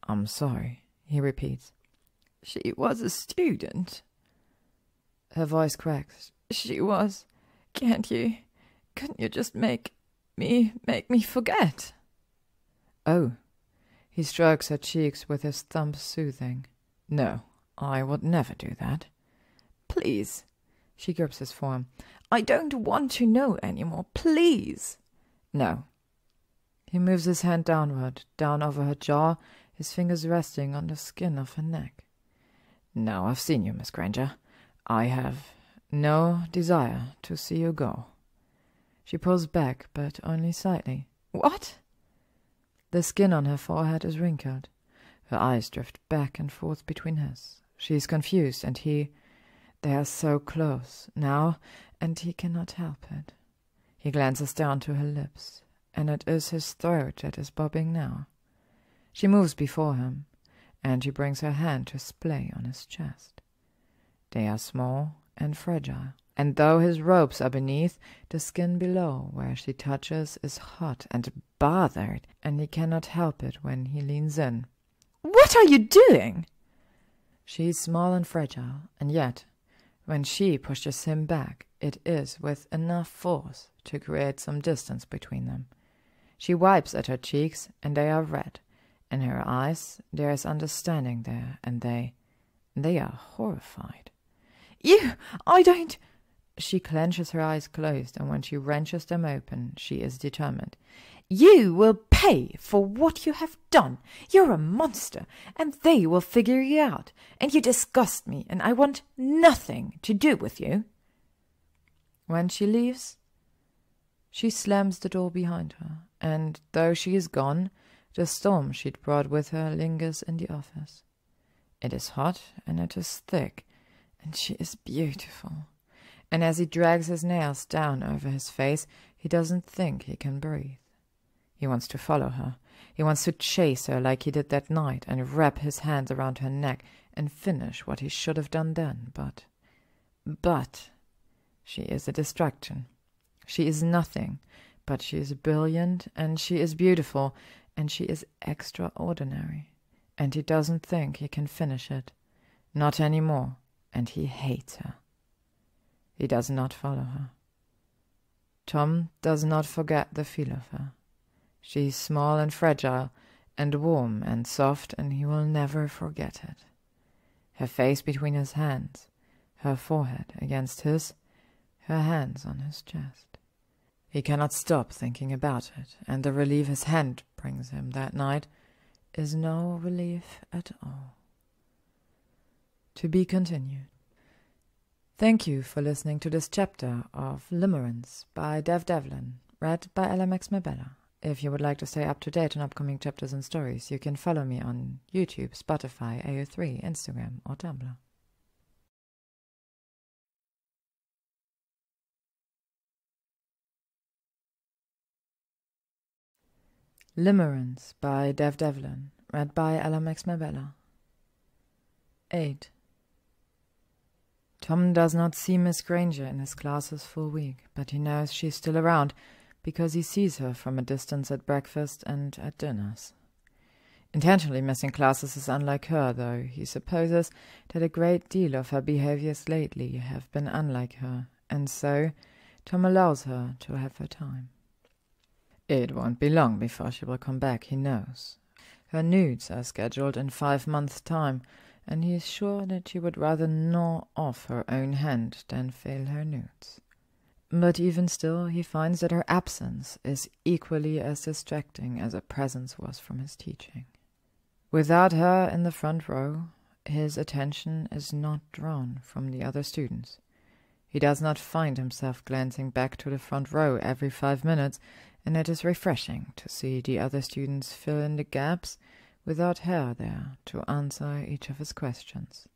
S1: "I'm sorry," he repeats. "She was a student." Her voice cracks. "She was. Couldn't you just make me forget?" "Oh." He strokes her cheeks with his thumb, soothing. "No, I would never do that." "Please." She grips his form. "I don't want to know anymore. Please." "No." He moves his hand downward, down over her jaw, his fingers resting on the skin of her neck. "Now I've seen you, Miss Granger. I have no desire to see you go." She pulls back, but only slightly. "What?" The skin on her forehead is wrinkled. Her eyes drift back and forth between his. She is confused, and they are so close now, and he cannot help it. He glances down to her lips, and it is his throat that is bobbing now. She moves before him, and she brings her hand to splay on his chest. They are small and fragile, and though his robes are beneath, the skin below where she touches is hot and bothered, and he cannot help it when he leans in. "What are you doing?" She is small and fragile, and yet, when she pushes him back, it is with enough force to create some distance between them. She wipes at her cheeks, and they are red. In her eyes there is understanding there, and they are horrified. I don't—" She clenches her eyes closed, and when she wrenches them open, she is determined. "You will pay for what you have done. You're a monster, and they will figure you out. And you disgust me, and I want nothing to do with you." When she leaves, she slams the door behind her, and though she is gone, the storm she'd brought with her lingers in the office. It is hot, and it is thick, and she is beautiful. And as he drags his nails down over his face, he doesn't think he can breathe. He wants to follow her. He wants to chase her like he did that night and wrap his hands around her neck and finish what he should have done then. But she is a distraction. She is nothing, but she is brilliant, and she is beautiful, and she is extraordinary. And he doesn't think he can finish it. Not anymore, and he hates her. He does not follow her. Tom does not forget the feel of her. She is small and fragile, and warm and soft, and he will never forget it. Her face between his hands, her forehead against his, her hands on his chest. He cannot stop thinking about it, and the relief his hand brings him that night is no relief at all. To be continued. Thank you for listening to this chapter of Limerence by devdevlin, read by LMX Mabella. If you would like to stay up to date on upcoming chapters and stories, you can follow me on YouTube, Spotify, AO3, Instagram, or Tumblr. Limerence by devdevlin, read by LMX Mabella. 8. Tom does not see Miss Granger in his classes for a week, but he knows she's still around, because he sees her from a distance at breakfast and at dinners. Intentionally missing classes is unlike her, though he supposes that a great deal of her behaviors lately have been unlike her, and so Tom allows her to have her time. It won't be long before she will come back, he knows. Her nudes are scheduled in 5 months' time, and he is sure that she would rather gnaw off her own hand than fail her nudes. But even still, he finds that her absence is equally as distracting as her presence was from his teaching. Without her in the front row, his attention is not drawn from the other students. He does not find himself glancing back to the front row every 5 minutes, and it is refreshing to see the other students fill in the gaps without her there to answer each of his questions.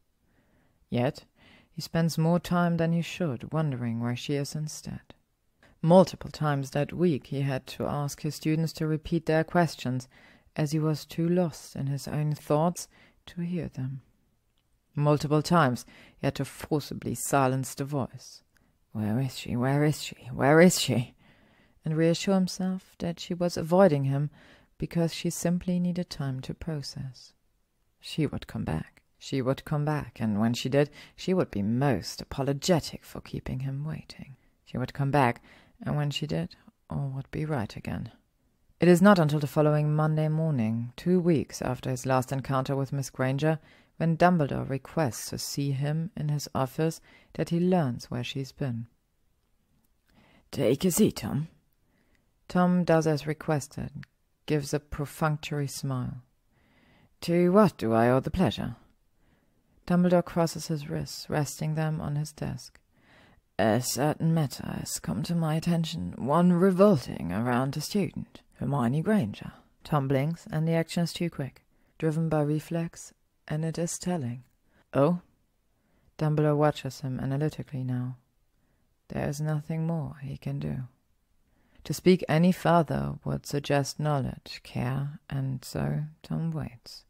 S1: Yet he spends more time than he should wondering where she is instead. Multiple times that week he had to ask his students to repeat their questions, as he was too lost in his own thoughts to hear them. Multiple times he had to forcibly silence the voice. "Where is she? Where is she? Where is she?" and reassure himself that she was avoiding him because she simply needed time to process. She would come back. She would come back, and when she did, she would be most apologetic for keeping him waiting. She would come back, and when she did, all would be right again. It is not until the following Monday morning, 2 weeks after his last encounter with Miss Granger, when Dumbledore requests to see him in his office, that he learns where she's been. "Take a seat, Tom." Tom does as requested, gives a perfunctory smile. "To what do I owe the pleasure?" Dumbledore crosses his wrists, resting them on his desk. "A certain matter has come to my attention, one revolting around a student, Hermione Granger." Tom blinks, and the action is too quick, driven by reflex, and it is telling. "Oh?" Dumbledore watches him analytically now. There is nothing more he can do. To speak any further would suggest knowledge, care, and so Tom waits.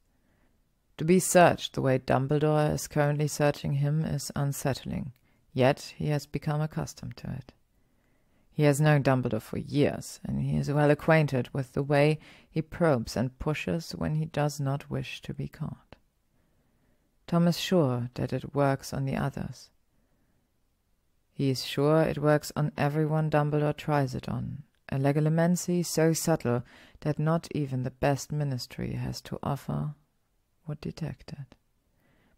S1: To be searched the way Dumbledore is currently searching him is unsettling, yet he has become accustomed to it. He has known Dumbledore for years, and he is well acquainted with the way he probes and pushes when he does not wish to be caught. Tom is sure that it works on the others. He is sure it works on everyone Dumbledore tries it on, a legilimency so subtle that not even the best ministry has to offer would detect it.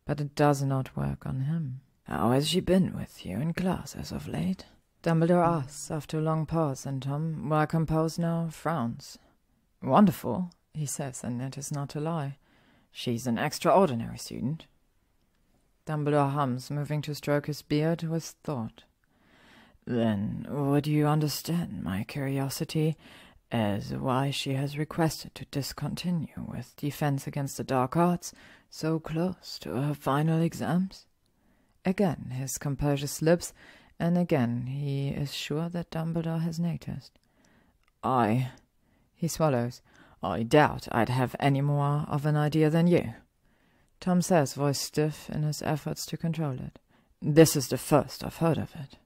S1: But it does not work on him. "How has she been with you in class as of late?" Dumbledore asks after a long pause, and Tom, well composed now, frowns. "Wonderful," he says, and it is not a lie. "She's an extraordinary student." Dumbledore hums, moving to stroke his beard with thought. "Then would you understand my curiosity as why she has requested to discontinue with Defense Against the Dark Arts so close to her final exams?" Again his composure slips, and again he is sure that Dumbledore has noticed. He swallows. "I doubt I'd have any more of an idea than you," Tom says, voice stiff in his efforts to control it. "This is the first I've heard of it."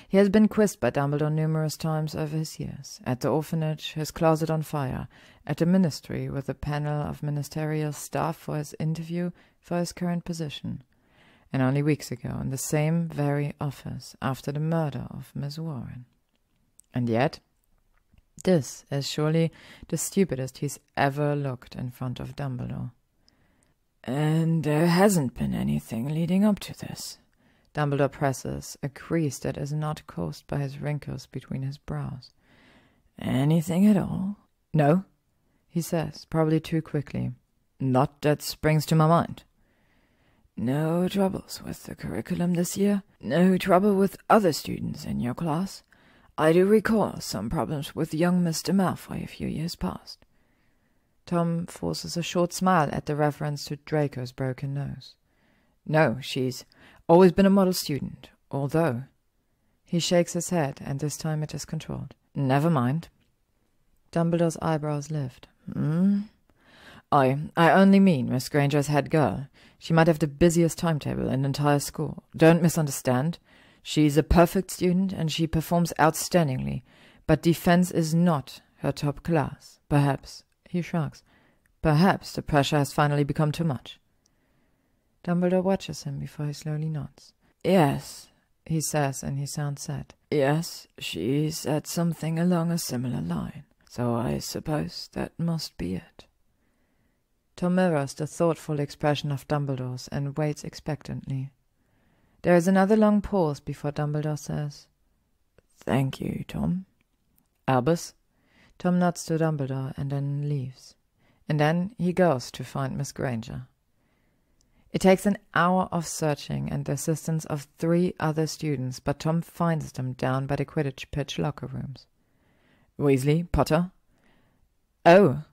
S1: He has been quizzed by Dumbledore numerous times over his years, at the orphanage, his closet on fire, at the ministry with a panel of ministerial staff for his interview for his current position, and only weeks ago in the same very office after the murder of Miss Warren. And yet, this is surely the stupidest he's ever looked in front of Dumbledore. "And there hasn't been anything leading up to this?" Dumbledore presses, a crease that is not caused by his wrinkles between his brows. "Anything at all?" "No," he says, probably too quickly. "Not that springs to my mind." "No troubles with the curriculum this year? No trouble with other students in your class? I do recall some problems with young Mr. Malfoy a few years past." Tom forces a short smile at the reference to Draco's broken nose. "No, she's always been a model student, although—" He shakes his head, and this time it is controlled. "Never mind." Dumbledore's eyebrows lift. I only mean Miss Granger's head girl. She might have the busiest timetable in the entire school. Don't misunderstand. She's a perfect student, and she performs outstandingly, but defense is not her top class. Perhaps," he shrugs, "perhaps the pressure has finally become too much." Dumbledore watches him before he slowly nods. "Yes, he says, and he sounds sad. Yes, she said something along a similar line, so I suppose that must be it. Tom mirrors the thoughtful expression of Dumbledore's and waits expectantly. There is another long pause before Dumbledore says, Thank you, Tom. Albus? Tom nods to Dumbledore and then leaves. And then he goes to find Miss Granger. It takes an hour of searching and the assistance of 3 other students, but Tom finds them down by the Quidditch pitch locker rooms. Weasley, Potter? Oh!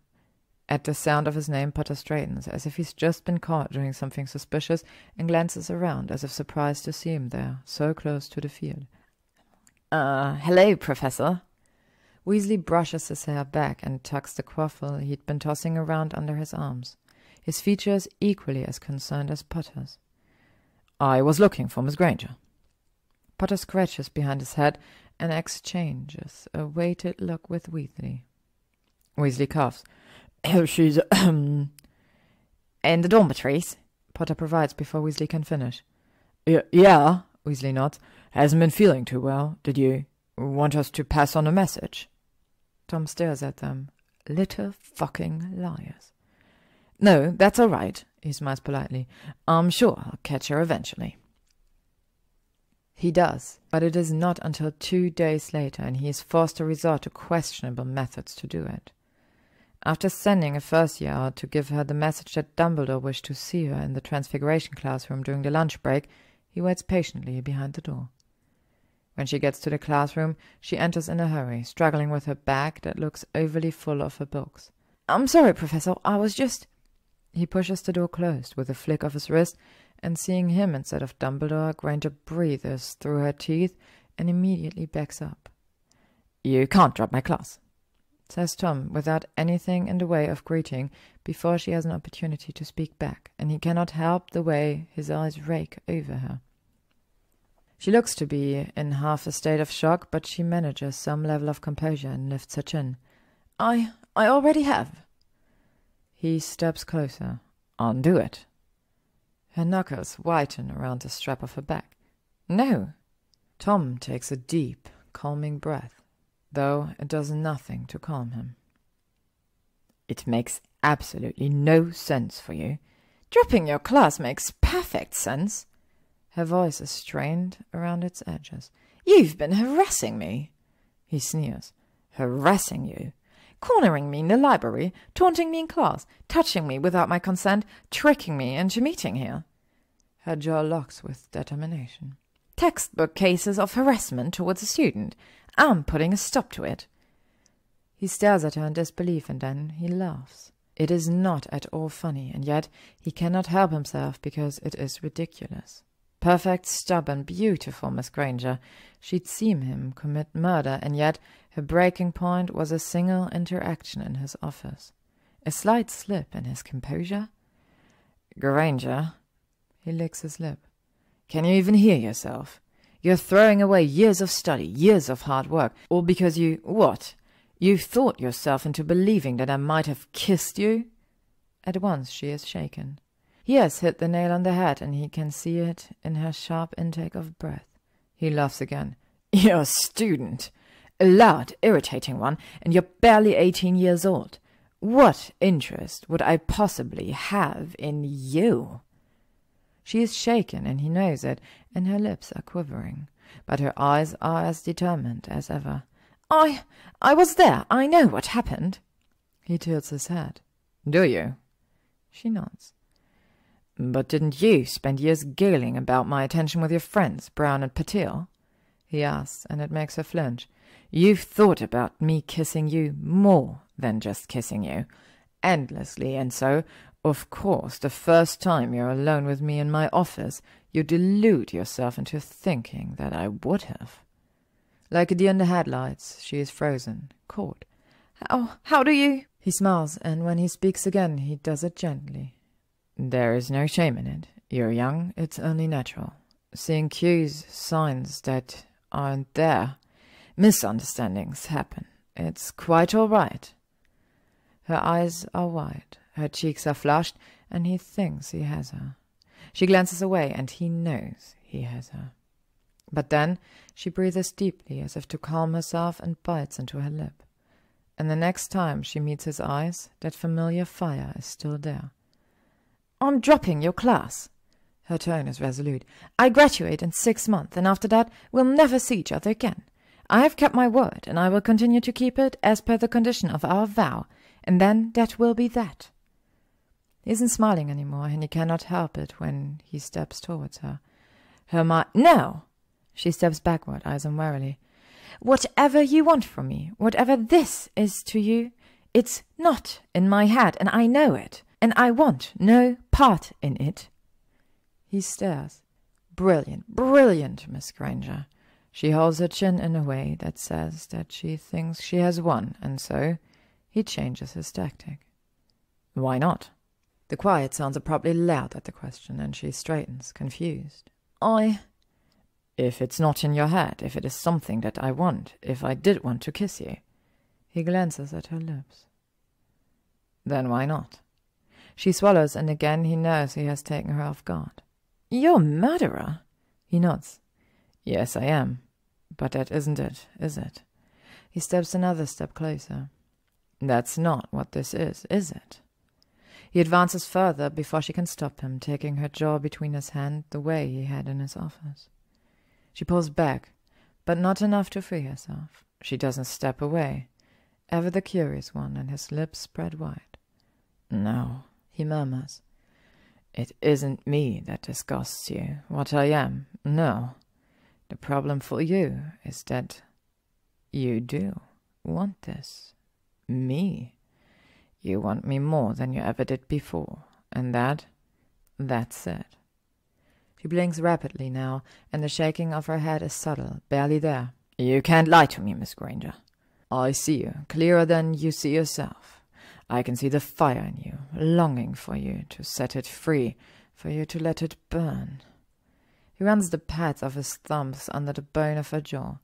S1: At the sound of his name, Potter straightens, as if he's just been caught doing something suspicious, and glances around, as if surprised to see him there, so close to the field. Hello, Professor. Weasley brushes his hair back and tucks the quaffle he'd been tossing around under his arms, his features equally as concerned as Potter's. I was looking for Miss Granger. Potter scratches behind his head and exchanges a weighted look with Weasley. Weasley coughs. She's, in the dormitories, Potter provides before Weasley can finish. Yeah, Weasley nods. Hasn't been feeling too well. Did you want us to pass on a message? Tom stares at them. Little fucking liars. No, that's all right, he smiles politely. I'm sure I'll catch her eventually. He does, but it is not until 2 days later, and he is forced to resort to questionable methods to do it. After sending a first-year out to give her the message that Dumbledore wished to see her in the Transfiguration classroom during the lunch break, he waits patiently behind the door. When she gets to the classroom, she enters in a hurry, struggling with her bag that looks overly full of her books. I'm sorry, Professor, I was just... He pushes the door closed with a flick of his wrist, and seeing him instead of Dumbledore, Granger breathes through her teeth and immediately backs up. You can't drop my class, says Tom, without anything in the way of greeting, before she has an opportunity to speak back, and he cannot help the way his eyes rake over her. She looks to be in half a state of shock, but she manages some level of composure and lifts her chin. I already have. He steps closer. Undo it. Her knuckles whiten around the strap of her bag. No. Tom takes a deep, calming breath, though it does nothing to calm him. It makes absolutely no sense for you. Dropping your class makes perfect sense. Her voice is strained around its edges. You've been harassing me. He sneers. Harassing you? Cornering me in the library, taunting me in class, touching me without my consent, tricking me into meeting here. Her jaw locks with determination. Textbook cases of harassment towards a student. I'm putting a stop to it. He stares at her in disbelief, and then he laughs. It is not at all funny, and yet he cannot help himself because it is ridiculous. Perfect, stubborn, beautiful Miss Granger. She'd seen him commit murder, and yet her breaking point was a single interaction in his office. A slight slip in his composure. Granger, he licks his lip. Can you even hear yourself? You're throwing away years of study, years of hard work, all because you... what? You thought yourself into believing that I might have kissed you? At once she is shaken. He has hit the nail on the head, and he can see it in her sharp intake of breath. He laughs again. You're a student. A loud, irritating one, and you're barely 18 years old. What interest would I possibly have in you? She is shaken, and he knows it, and her lips are quivering, but her eyes are as determined as ever. I was there. I know what happened. He tilts his head. Do you? She nods. But didn't you spend years giggling about my attention with your friends, Brown and Patil? He asks, and it makes her flinch. You've thought about me kissing you more than just kissing you, endlessly, and so, of course, the first time you're alone with me in my office, you delude yourself into thinking that I would have. Like a deer in the headlights, she is frozen, caught. How do you... He smiles, and when he speaks again, he does it gently. There is no shame in it. You're young, it's only natural. Seeing cues, signs that aren't there. Misunderstandings happen. It's quite all right. Her eyes are wide, her cheeks are flushed, and he thinks he has her. She glances away, and he knows he has her. But then she breathes deeply, as if to calm herself, and bites into her lip. And the next time she meets his eyes, that familiar fire is still there. "I'm dropping your class." Her tone is resolute. "I graduate in 6 months, and after that we'll never see each other again. I have kept my word, and I will continue to keep it as per the condition of our vow, and then that will be that." He isn't smiling anymore, and he cannot help it when he steps towards her. "No!" She steps backward, eyes him warily. "Whatever you want from me, whatever this is to you, it's not in my head, and I know it, and I want no part in it." He stares. "Brilliant, brilliant, Miss Granger." She holds her chin in a way that says that she thinks she has won, and so he changes his tactic. "Why not?" The quiet sounds abruptly loud at the question, and she straightens, confused. "If it's not in your head, if it is something that I want, if I did want to kiss you." He glances at her lips. "Then why not?" She swallows, and again he knows he has taken her off guard. "You're a murderer." He nods. "Yes, I am. But that isn't it, is it?" He steps another step closer. "That's not what this is it?" He advances further before she can stop him, taking her jaw between his hands the way he had in his office. She pulls back, but not enough to free herself. She doesn't step away, ever the curious one, and his lips spread wide. "No," he murmurs. "It isn't me that disgusts you, what I am, no. The problem for you is that you do want this. Me. You want me more than you ever did before, and that's it." She blinks rapidly now, and the shaking of her head is subtle, barely there. "You can't lie to me, Miss Granger. I see you, clearer than you see yourself. I can see the fire in you, longing for you to set it free, for you to let it burn." He runs the pads of his thumbs under the bone of her jaw.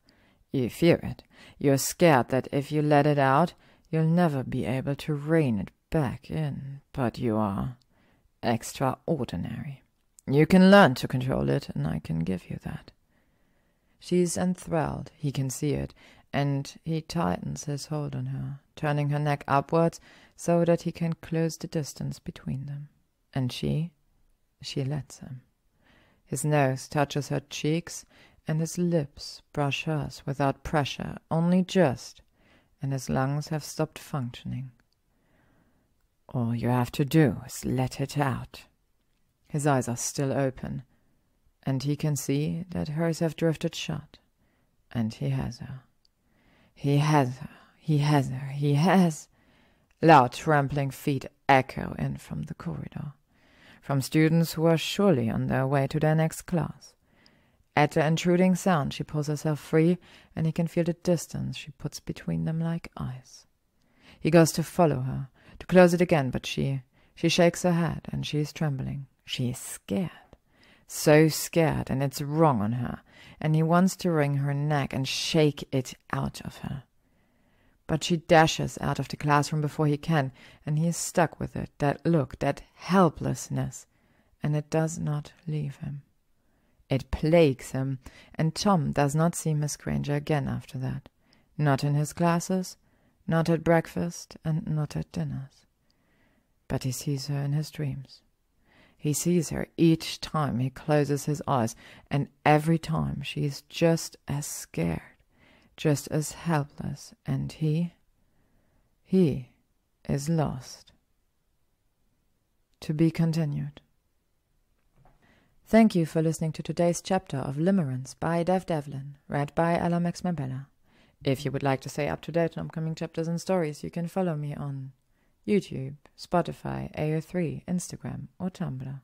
S1: "You fear it. You're scared that if you let it out, you'll never be able to rein it back in. But you are extraordinary. You can learn to control it, and I can give you that." She's enthralled, he can see it, and he tightens his hold on her, turning her neck upwards so that he can close the distance between them. And she lets him. His nose touches her cheeks, and his lips brush hers without pressure, only just, and his lungs have stopped functioning. All you have to do is let it out. His eyes are still open, and he can see that hers have drifted shut, and he has her. He has her, he has her, he has... Loud trampling feet echo in from the corridor, from students who are surely on their way to their next class. At the intruding sound she pulls herself free, and he can feel the distance she puts between them like ice. He goes to follow her, to close it again, but she shakes her head, and she is trembling. She is scared. So scared, and it's wrong on her, and he wants to wring her neck and shake it out of her. But she dashes out of the classroom before he can, and he is stuck with it, that look, that helplessness, and it does not leave him. It plagues him, and Tom does not see Miss Granger again after that. Not in his classes, not at breakfast, and not at dinners. But he sees her in his dreams. He sees her each time he closes his eyes, and every time she is just as scared, just as helpless, and he is lost. To be continued. Thank you for listening to today's chapter of Limerence by devdevlin, read by Alex Mabella. If you would like to stay up to date on upcoming chapters and stories, you can follow me on YouTube, Spotify, AO3, Instagram, or Tumblr.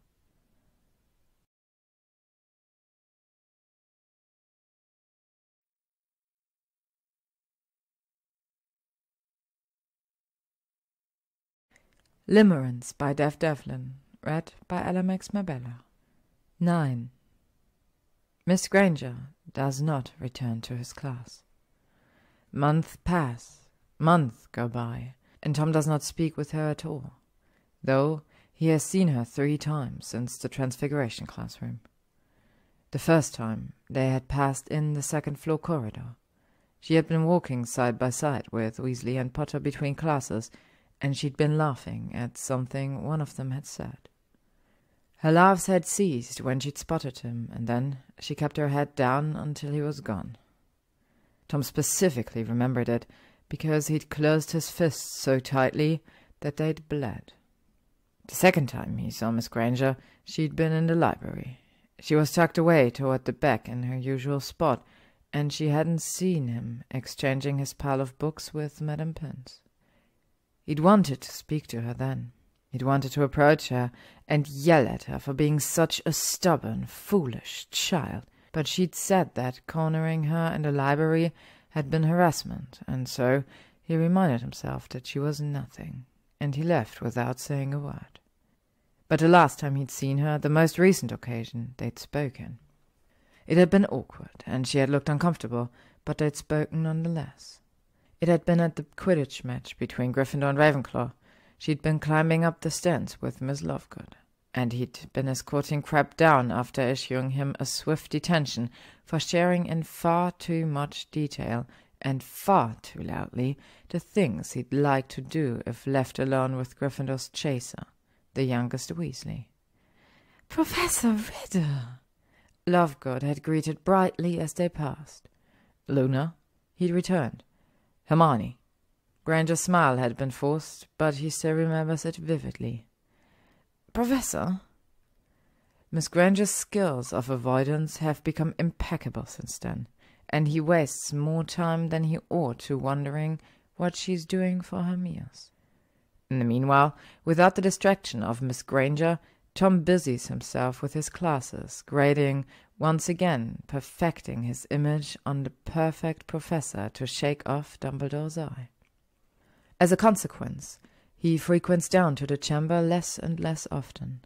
S1: Limerence by devdevlin, read by Alex Mabella. 9. Miss Granger does not return to his class. Months pass, months go by, and Tom does not speak with her at all, though he has seen her 3 times since the Transfiguration classroom. The first time they had passed in the second-floor corridor. She had been walking side by side with Weasley and Potter between classes, and she'd been laughing at something one of them had said. Her laughs had ceased when she'd spotted him, and then she kept her head down until he was gone. Tom specifically remembered it, because he'd closed his fists so tightly that they'd bled. The second time he saw Miss Granger, she'd been in the library. She was tucked away toward the back in her usual spot, and she hadn't seen him exchanging his pile of books with Madame Pince. He'd wanted to speak to her then. He'd wanted to approach her and yell at her for being such a stubborn, foolish child, but she'd said that cornering her in the library had been harassment, and so he reminded himself that she was nothing, and he left without saying a word. But the last time he'd seen her, the most recent occasion, they'd spoken. It had been awkward, and she had looked uncomfortable, but they'd spoken nonetheless. It had been at the Quidditch match between Gryffindor and Ravenclaw. She'd been climbing up the stairs with Miss Lovegood, and he'd been escorting Crabbe down after issuing him a swift detention for sharing in far too much detail and far too loudly the things he'd like to do if left alone with Gryffindor's chaser, the youngest Weasley. "Professor Riddle!" Lovegood had greeted brightly as they passed. "Luna?" he'd returned. "Hermione." Granger's smile had been forced, but he still remembers it vividly. "Professor?" Miss Granger's skills of avoidance have become impeccable since then, and he wastes more time than he ought to wondering what she's doing for her meals. In the meanwhile, without the distraction of Miss Granger, Tom busies himself with his classes, grading, once again perfecting his image on the perfect professor to shake off Dumbledore's eye. As a consequence, he frequents down to the chamber less and less often.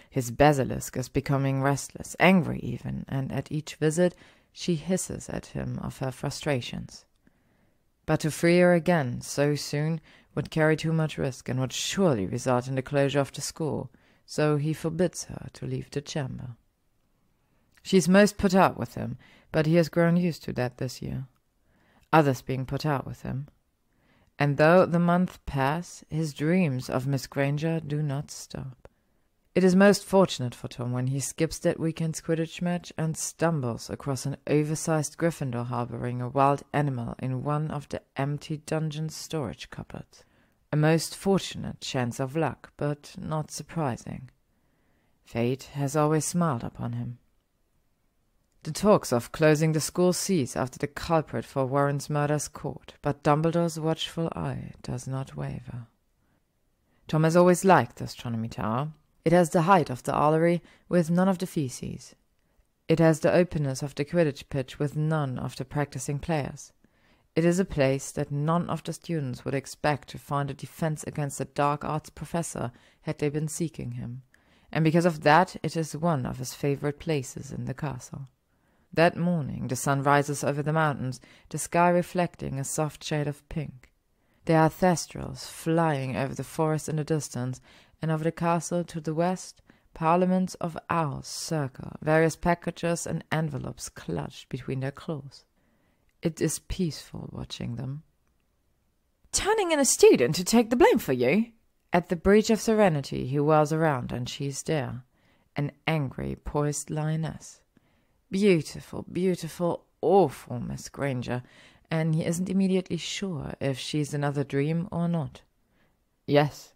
S1: His basilisk is becoming restless, angry even, and at each visit she hisses at him of her frustrations. But to free her again so soon would carry too much risk and would surely result in the closure of the school, so he forbids her to leave the chamber. She's most put out with him, but he has grown used to that this year. Others being put out with him. And though the months pass, his dreams of Miss Granger do not stop. It is most fortunate for Tom when he skips that weekend's Quidditch match and stumbles across an oversized Gryffindor harboring a wild animal in one of the empty dungeon's storage cupboards. A most fortunate chance of luck, but not surprising. Fate has always smiled upon him. The talks of closing the school cease after the culprit for Warren's murder's caught, but Dumbledore's watchful eye does not waver. Tom has always liked the astronomy tower. It has the height of the Orrery with none of the feces. It has the openness of the Quidditch pitch with none of the practicing players. It is a place that none of the students would expect to find a defense against a dark arts professor had they been seeking him, and because of that it is one of his favorite places in the castle. That morning the sun rises over the mountains, the sky reflecting a soft shade of pink. There are thestrals flying over the forest in the distance, and over the castle to the west, parliaments of owls circle, various packages and envelopes clutched between their claws. It is peaceful watching them. "Turning in a student to take the blame for you?" At the breach of serenity he whirls around, and she's there, an angry, poised lioness. Beautiful, beautiful, awful Miss Granger, and he isn't immediately sure if she's another dream or not. "Yes,"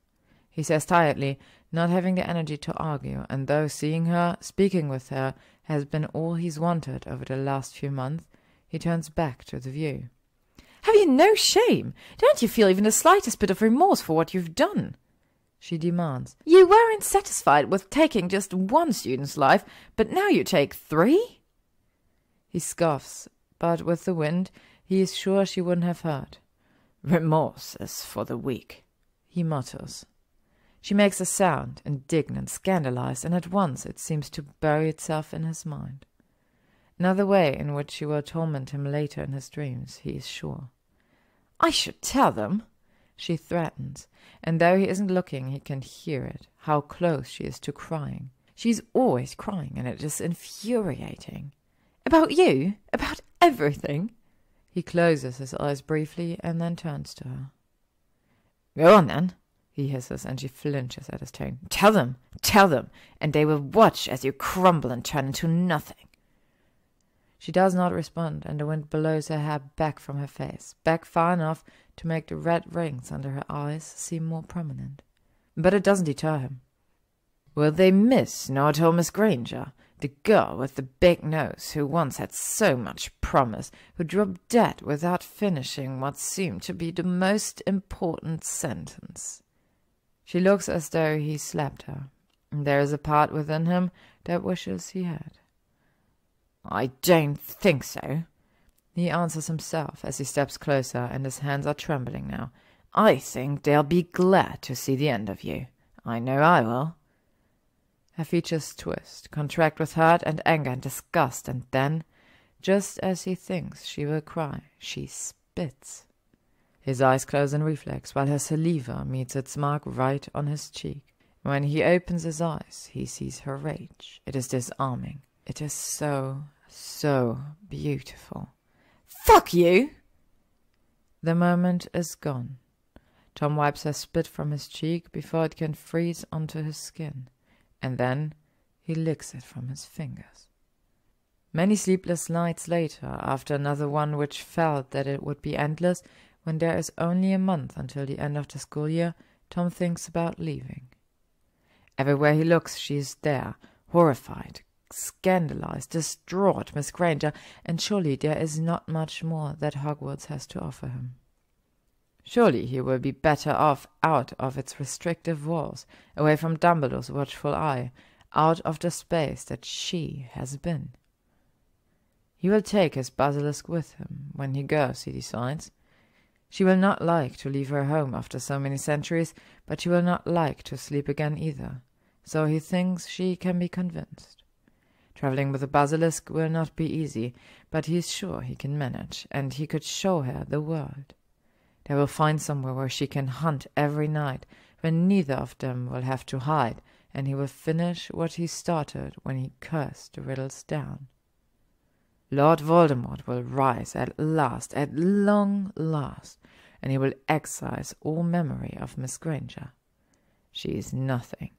S1: he says tiredly, not having the energy to argue, and though seeing her, speaking with her, has been all he's wanted over the last few months, he turns back to the view. "Have you no shame? Don't you feel even the slightest bit of remorse for what you've done?" she demands. "You weren't satisfied with taking just one student's life, but now you take 3? He scoffs, but with the wind, he is sure she wouldn't have heard. "Remorse is for the weak," he mutters. She makes a sound, indignant, scandalized, and at once it seems to bury itself in his mind. Another way in which she will torment him later in his dreams, he is sure. "I should tell them," she threatens, and though he isn't looking, he can hear it, how close she is to crying. She's always crying, and it is infuriating. About you? About everything? He closes his eyes briefly and then turns to her. Go on, then, he hisses, and she flinches at his tone. Tell them, and they will watch as you crumble and turn into nothing. She does not respond, and the wind blows her hair back from her face, back far enough to make the red rings under her eyes seem more prominent. But it doesn't deter him. Will they miss not old Miss Granger, the girl with the big nose who once had so much promise, who dropped dead without finishing what seemed to be the most important sentence? She looks as though he slapped her. There is a part within him that wishes he had. I don't think so, he answers himself as he steps closer, and his hands are trembling now. I think they'll be glad to see the end of you. I know I will. Her features twist, contract with hurt and anger and disgust, and then, just as he thinks she will cry, she spits. His eyes close in reflex, while her saliva meets its mark right on his cheek. When he opens his eyes, he sees her rage. It is disarming. It is so beautiful. Fuck you! The moment is gone. Tom wipes her spit from his cheek before it can freeze onto his skin, and then he licks it from his fingers. Many sleepless nights later, after another one which felt that it would be endless, when there is only a month until the end of the school year, Tom thinks about leaving. Everywhere he looks, she is there, horrified, scandalized, distraught Miss Granger, and surely there is not much more that Hogwarts has to offer him. Surely he will be better off out of its restrictive walls, away from Dumbledore's watchful eye, out of the space that she has been. He will take his basilisk with him when he goes, he decides. She will not like to leave her home after so many centuries, but she will not like to sleep again either, so he thinks she can be convinced. Travelling with a basilisk will not be easy, but he is sure he can manage, and he could show her the world. They will find somewhere where she can hunt every night, when neither of them will have to hide, and he will finish what he started when he cursed the Riddles down. Lord Voldemort will rise at last, at long last, and he will excise all memory of Miss Granger. She is nothing,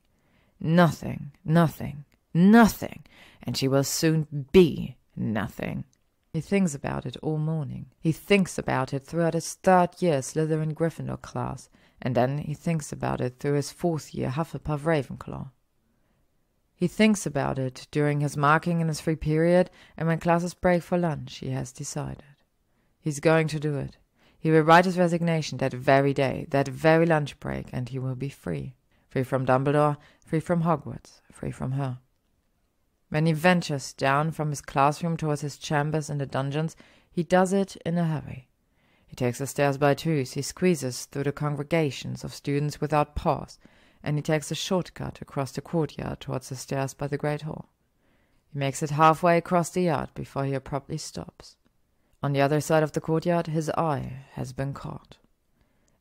S1: nothing, nothing, nothing, and she will soon be nothing. He thinks about it all morning. He thinks about it throughout his third-year Slytherin Gryffindor class, and then he thinks about it through his fourth-year Hufflepuff Ravenclaw. He thinks about it during his marking in his free period, and when classes break for lunch, he has decided. He's going to do it. He will write his resignation that very day, that very lunch break, and he will be free. Free from Dumbledore, free from Hogwarts, free from her. When he ventures down from his classroom towards his chambers in the dungeons, he does it in a hurry. He takes the stairs by twos, he squeezes through the congregations of students without pause, and he takes a shortcut across the courtyard towards the stairs by the great hall. He makes it halfway across the yard before he abruptly stops. On the other side of the courtyard, his eye has been caught.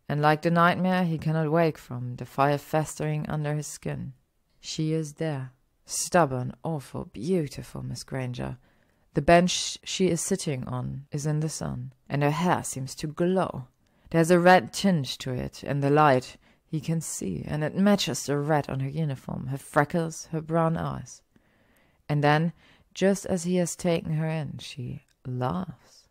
S1: And like the nightmare he cannot wake from, the fire festering under his skin, she is there. Stubborn, awful, beautiful Miss Granger. The bench she is sitting on is in the sun, and her hair seems to glow. There's a red tinge to it in the light he can see, and it matches the red on her uniform, her freckles, her brown eyes. And then, just as he has taken her in, she laughs.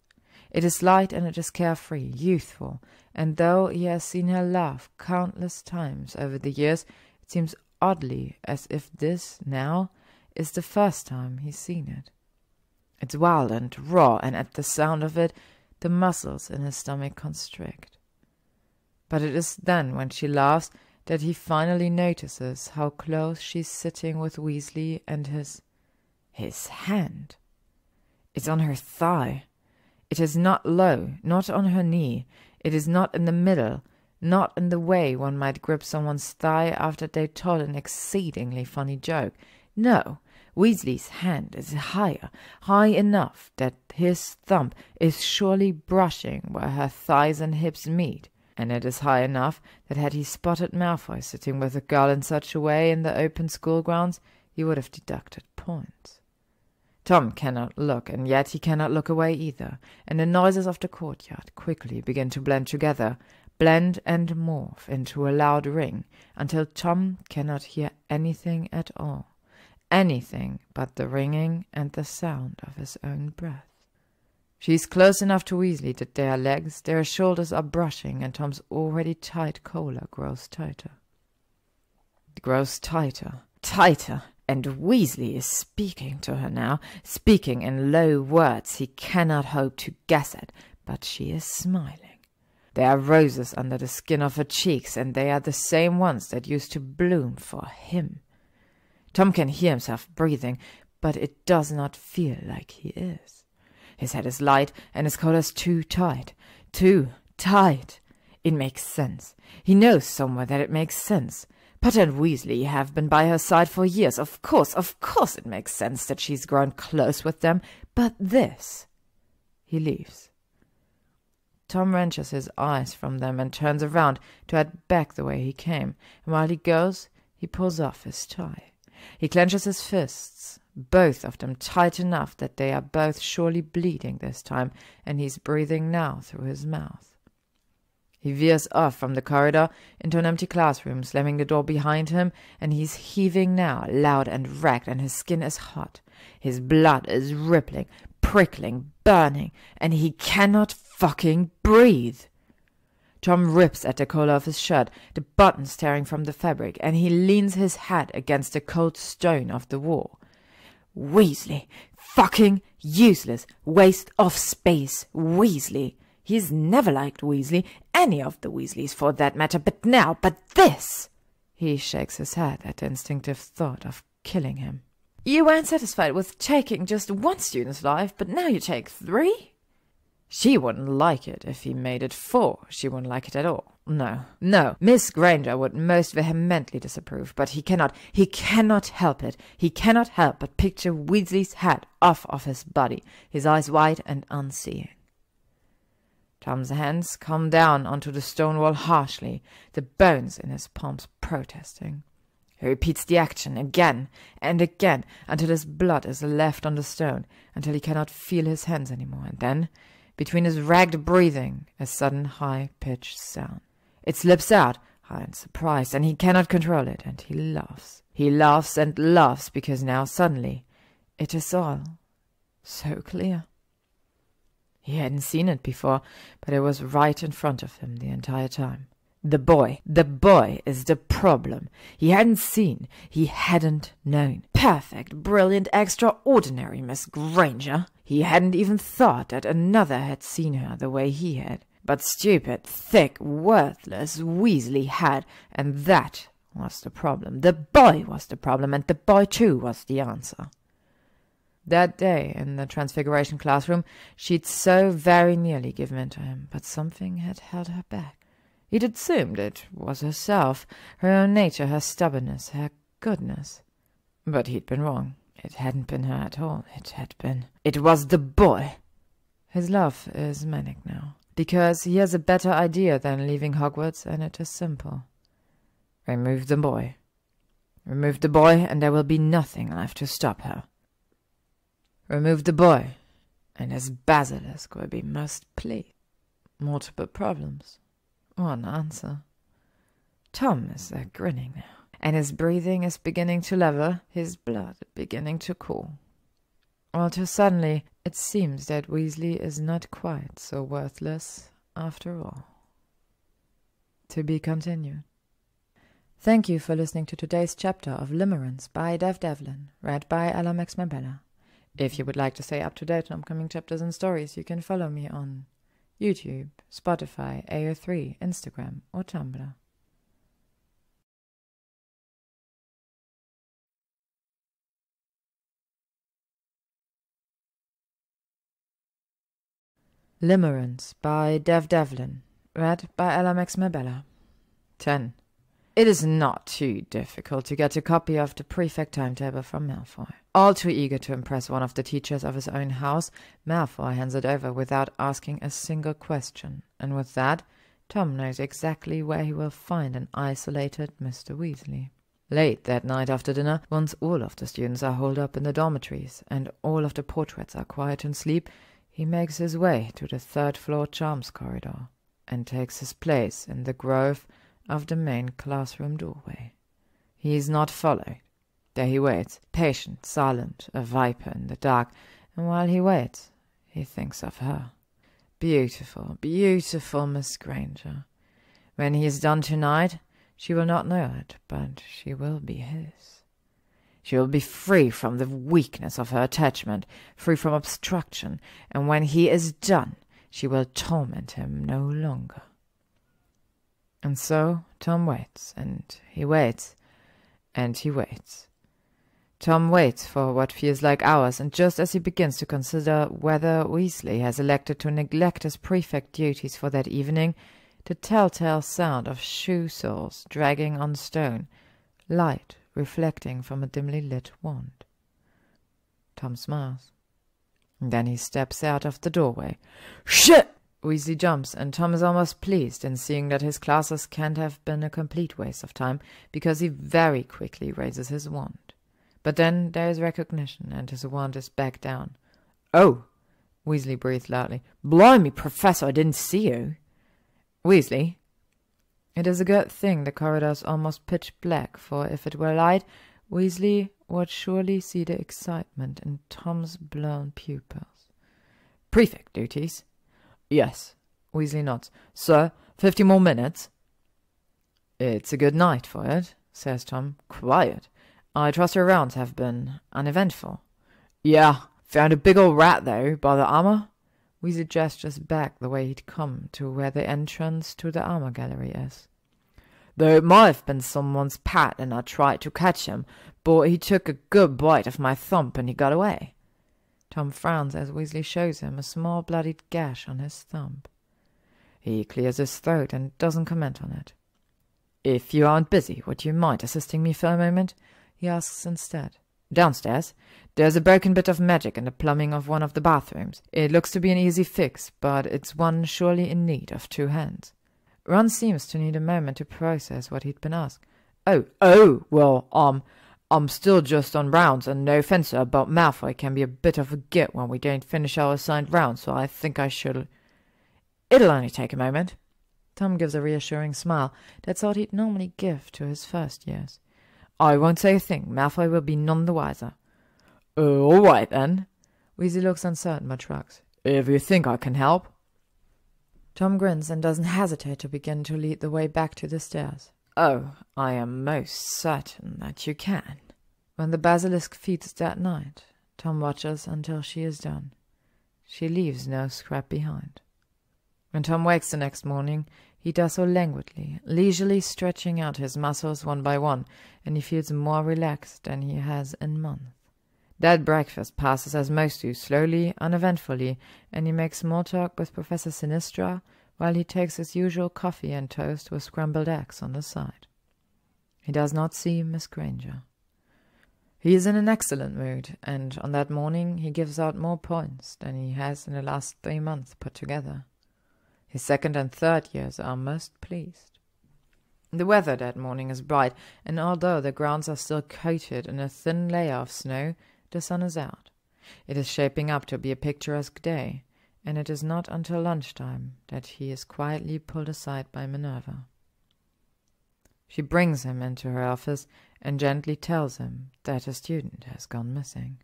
S1: It is light and it is carefree, youthful, and though he has seen her laugh countless times over the years, it seems oddly as if this, now, is the first time he's seen it. It's wild and raw, and at the sound of it, the muscles in his stomach constrict. But it is then, when she laughs, that he finally notices how close she's sitting with Weasley, and his hand. It's on her thigh. It is not low, not on her knee. It is not in the middle, not in the way one might grip someone's thigh after they told an exceedingly funny joke. No, Weasley's hand is higher, high enough that his thumb is surely brushing where her thighs and hips meet, and it is high enough that had he spotted Malfoy sitting with a girl in such a way in the open school grounds, he would have deducted points. Tom cannot look, and yet he cannot look away either, and the noises of the courtyard quickly begin to blend together, blend and morph into a loud ring, until Tom cannot hear anything at all, anything but the ringing and the sound of his own breath. She is close enough to Weasley that their legs, their shoulders are brushing, and Tom's already tight collar grows tighter. It grows tighter, tighter, and Weasley is speaking to her now, speaking in low words he cannot hope to guess at, but she is smiling. There are roses under the skin of her cheeks, and they are the same ones that used to bloom for him. Tom can hear himself breathing, but it does not feel like he is. His head is light, and his collar's too tight. Too tight. It makes sense. He knows somewhere that it makes sense. Potter and Weasley have been by her side for years. Of course it makes sense that she's grown close with them. But this... He leaves. Tom wrenches his eyes from them and turns around to head back the way he came. And while he goes, he pulls off his tie. He clenches his fists, both of them tight enough that they are both surely bleeding this time, and he's breathing now through his mouth. He veers off from the corridor into an empty classroom, slamming the door behind him, and he's heaving now, loud and ragged, and his skin is hot. His blood is rippling, prickling, burning, and he cannot fucking breathe. Tom rips at the collar of his shirt, the buttons tearing from the fabric, and he leans his head against the cold stone of the wall. Weasley! Fucking useless! Waste of space! Weasley! He's never liked Weasley, any of the Weasleys for that matter, but this! He shakes his head at the instinctive thought of killing him. You weren't satisfied with taking just one student's life, but now you take 3? She wouldn't like it if he made it 4. She wouldn't like it at all. No. Miss Granger would most vehemently disapprove, but he cannot help it. He cannot help but picture Weasley's head off of his body, his eyes wide and unseeing. Tom's hands come down onto the stone wall harshly, the bones in his palms protesting. He repeats the action again and again until his blood is left on the stone, until he cannot feel his hands anymore, and then, between his ragged breathing, a sudden high-pitched sound. It slips out, high and surprised, and he cannot control it, and he laughs. He laughs and laughs because now suddenly it is all so clear. He hadn't seen it before, but it was right in front of him the entire time. The boy is the problem. He hadn't seen, he hadn't known. Perfect, brilliant, extraordinary Miss Granger. He hadn't even thought that another had seen her the way he had. But stupid, thick, worthless Weasley had, and that was the problem. The boy was the problem, and the boy too was the answer. That day, in the Transfiguration classroom, she'd so very nearly given in to him, but something had held her back. He'd assumed it was herself, her own nature, her stubbornness, her goodness. But he'd been wrong. It hadn't been her at all. It was the boy. His love is manic now, because he has a better idea than leaving Hogwarts, and it is simple. Remove the boy. Remove the boy, and there will be nothing left to stop her. Remove the boy, and his basilisk will be most pleased. Multiple problems. One answer. Tom is there grinning now, and his breathing is beginning to level, his blood beginning to cool. All too suddenly, it seems that Weasley is not quite so worthless after all. To be continued. Thank you for listening to today's chapter of Limerence by devdevlin, read by Alex Mabella. If you would like to stay up to date on upcoming chapters and stories, you can follow me on YouTube, Spotify, AO3, Instagram, or Tumblr. Limerence by devdevlin, read by Alex Mabella. 10. It is not too difficult to get a copy of the prefect timetable from Malfoy. All too eager to impress one of the teachers of his own house, Malfoy hands it over without asking a single question, and with that, Tom knows exactly where he will find an isolated Mr. Weasley. Late that night after dinner, once all of the students are holed up in the dormitories and all of the portraits are quiet in sleep, he makes his way to the third-floor charms corridor and takes his place in the grove of the main classroom doorway. He is not followed. There he waits, patient, silent, a viper in the dark, and while he waits, he thinks of her. Beautiful, beautiful Miss Granger. When he is done tonight, she will not know it, but she will be his. She will be free from the weakness of her attachment, free from obstruction, and when he is done, she will torment him no longer. And so Tom waits, and he waits, and he waits. Tom waits for what feels like hours, and just as he begins to consider whether Weasley has elected to neglect his prefect duties for that evening, the telltale sound of shoe soles dragging on stone, light reflecting from a dimly lit wand. Tom smiles. Then he steps out of the doorway. Shit! Weasley jumps, and Tom is almost pleased in seeing that his classes can't have been a complete waste of time, because he very quickly raises his wand. But then there is recognition, and his wand is back down. "Oh!" Weasley breathed loudly. "Blimey, Professor, I didn't see you." "Weasley?" It is a good thing the corridor is almost pitch black, for if it were light, Weasley would surely see the excitement in Tom's blown pupils. "Prefect duties?" "Yes." Weasley nods. "Sir, 50 more minutes." "It's a good night for it," says Tom. "Quiet. I trust your rounds have been uneventful." "Yeah. Found a big old rat, though, by the armor." Weasley gestures back the way he'd come to where the entrance to the armor gallery is. "Though it might have been someone's pet, and I tried to catch him, but he took a good bite of my thumb and he got away." Tom frowns as Weasley shows him a small bloodied gash on his thumb. He clears his throat and doesn't comment on it. "If you aren't busy, would you mind assisting me for a moment?" he asks instead. "Downstairs. There's a broken bit of magic in the plumbing of one of the bathrooms. It looks to be an easy fix, but it's one surely in need of 2 hands." Ron seems to need a moment to process what he'd been asked. Well, I'm still just on rounds, and no offense, sir, but Malfoy can be a bit of a git when we don't finish our assigned round, so I think I should—" "It'll only take a moment." Tom gives a reassuring smile that thought he'd normally give to his first years. "I won't say a thing. Malfoy will be none the wiser." All right, then." Weasley looks uncertain but shrugs. "If you think I can help." Tom grins and doesn't hesitate to begin to lead the way back to the stairs. "Oh, I am most certain that you can." When the basilisk feeds that night, Tom watches until she is done. She leaves no scrap behind. When Tom wakes the next morning, he does so languidly, leisurely stretching out his muscles one by one, and he feels more relaxed than he has in months. That breakfast passes as most do, slowly, uneventfully, and he makes small talk with Professor Sinistra while he takes his usual coffee and toast with scrambled eggs on the side. He does not see Miss Granger. He is in an excellent mood, and on that morning he gives out more points than he has in the last 3 months put together. His second and third years are most pleased. The weather that morning is bright, and although the grounds are still coated in a thin layer of snow, the sun is out. It is shaping up to be a picturesque day, and it is not until lunchtime that he is quietly pulled aside by Minerva. She brings him into her office and gently tells him that a student has gone missing.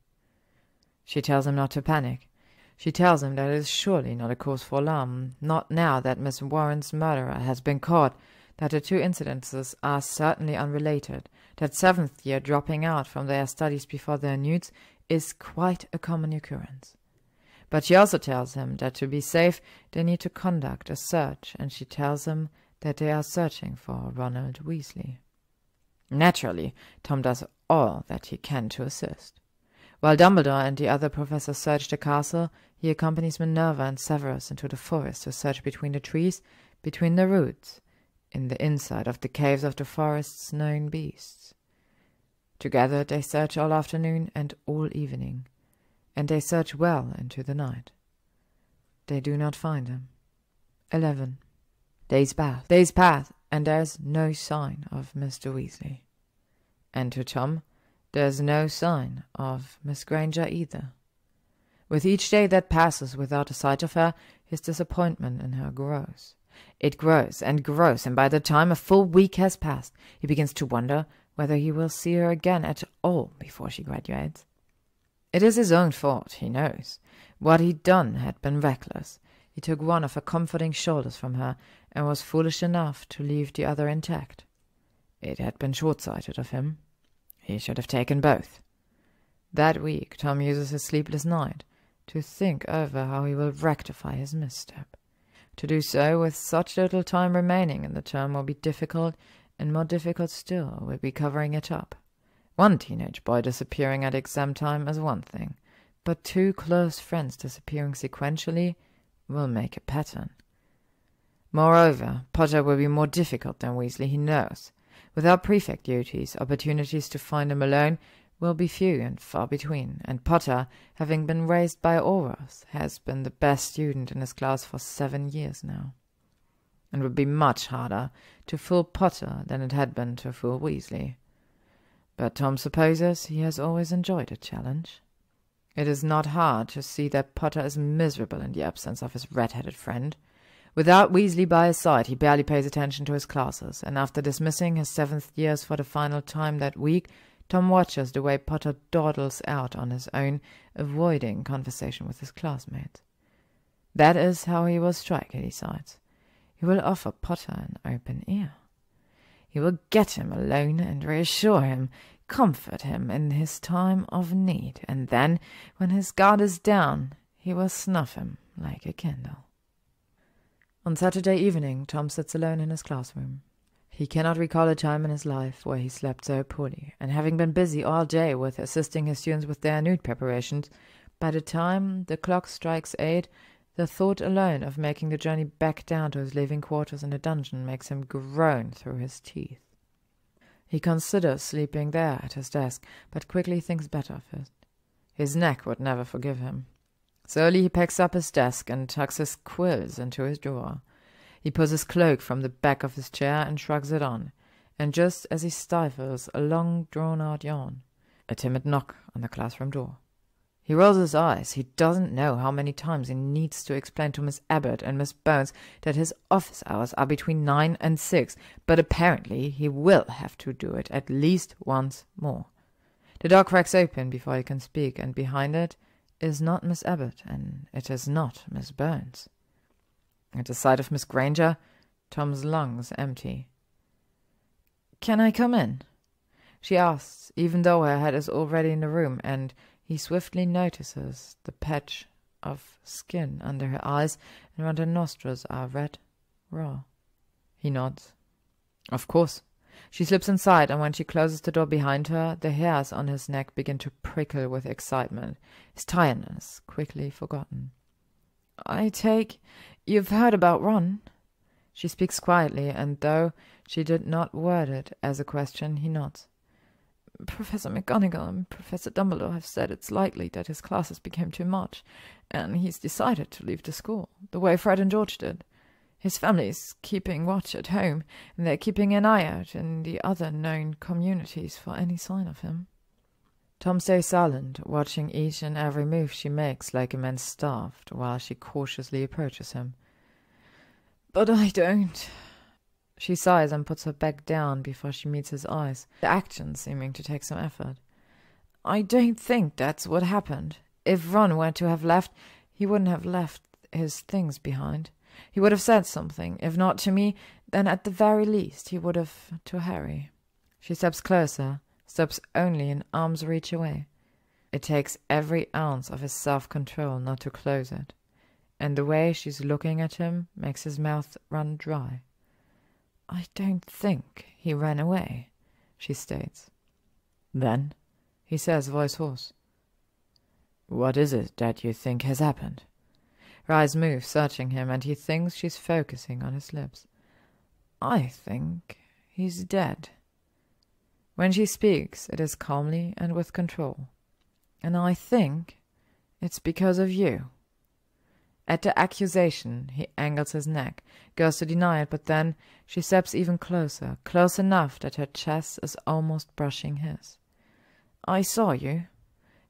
S1: She tells him not to panic. She tells him that it is surely not a cause for alarm, not now that Miss Warren's murderer has been caught, that the 2 incidences are certainly unrelated, that 7th year dropping out from their studies before their newts is quite a common occurrence. But she also tells him that to be safe they need to conduct a search, and she tells him that they are searching for Ronald Weasley. Naturally, Tom does all that he can to assist. While Dumbledore and the other professors search the castle, he accompanies Minerva and Severus into the forest to search between the trees, between the roots, in the inside of the caves of the forest's known beasts. Together they search all afternoon and all evening, and they search well into the night. They do not find him. 11. Days pass, and there's no sign of Mr. Weasley. And to Tom, there's no sign of Miss Granger either. With each day that passes without a sight of her, his disappointment in her grows. It grows and grows, and by the time a full week has passed, he begins to wonder whether he will see her again at all before she graduates. It is his own fault, he knows. What he'd done had been reckless. He took one of her comforting shoulders from her, and was foolish enough to leave the other intact. It had been short-sighted of him. He should have taken both. That week Tom uses his sleepless night to think over how he will rectify his misstep. To do so with such little time remaining in the term will be difficult, and more difficult still will be covering it up. One teenage boy disappearing at exam time is one thing, but two close friends disappearing sequentially will make a pattern. Moreover, Potter will be more difficult than Weasley, he knows. Without prefect duties, opportunities to find him alone will be few and far between, and Potter, having been raised by Aurors, has been the best student in his class for 7 years now. It would be much harder to fool Potter than it had been to fool Weasley. But Tom supposes he has always enjoyed a challenge. It is not hard to see that Potter is miserable in the absence of his red-headed friend. Without Weasley by his side, he barely pays attention to his classes, and after dismissing his 7th years for the final time that week, Tom watches the way Potter dawdles out on his own, avoiding conversation with his classmates. That is how he will strike, he decides. He will offer Potter an open ear. He will get him alone and reassure him, comfort him in his time of need, and then, when his guard is down, he will snuff him like a candle. On Saturday evening, Tom sits alone in his classroom. He cannot recall a time in his life where he slept so poorly, and having been busy all day with assisting his students with their nude preparations, by the time the clock strikes 8, the thought alone of making the journey back down to his living quarters in the dungeon makes him groan through his teeth. He considers sleeping there at his desk, but quickly thinks better of it. His neck would never forgive him. Slowly he packs up his desk and tucks his quills into his drawer. He pulls his cloak from the back of his chair and shrugs it on, and just as he stifles a long drawn-out yawn, a timid knock on the classroom door. He rolls his eyes. He doesn't know how many times he needs to explain to Miss Abbott and Miss Bones that his office hours are between 9 and 6, but apparently he will have to do it at least once more. The door cracks open before he can speak, and behind it is not Miss Abbott, and it is not Miss Bones. At the sight of Miss Granger, Tom's lungs empty. "Can I come in?" she asks, even though her head is already in the room, and he swiftly notices the patch of skin under her eyes and around her nostrils are red, raw. He nods. Of course. She slips inside, and when she closes the door behind her, the hairs on his neck begin to prickle with excitement, his tiredness quickly forgotten. "I take you've heard about Ron?" She speaks quietly, and though she did not word it as a question, he nods. "Professor McGonagall and Professor Dumbledore have said it's likely that his classes became too much, and he's decided to leave the school, the way Fred and George did. His family's keeping watch at home, and they're keeping an eye out in the other known communities for any sign of him." Tom stays silent, watching each and every move she makes like a man starved, while she cautiously approaches him. "But I don't." She sighs and puts her back down before she meets his eyes, the action seeming to take some effort. "I don't think that's what happened. If Ron were to have left, he wouldn't have left his things behind. He would have said something, if not to me, then at the very least he would have to Harry." She steps closer, stops only an arm's reach away. It takes every ounce of his self-control not to close it, and the way she's looking at him makes his mouth run dry. "I don't think he ran away," she states. "Then," he says, voice hoarse, "what is it that you think has happened?" Her eyes move, searching him, and he thinks she's focusing on his lips. "I think he's dead." When she speaks, it is calmly and with control. "And I think it's because of you." At the accusation, he angles his neck, goes to deny it, but then she steps even closer, close enough that her chest is almost brushing his. "I saw you.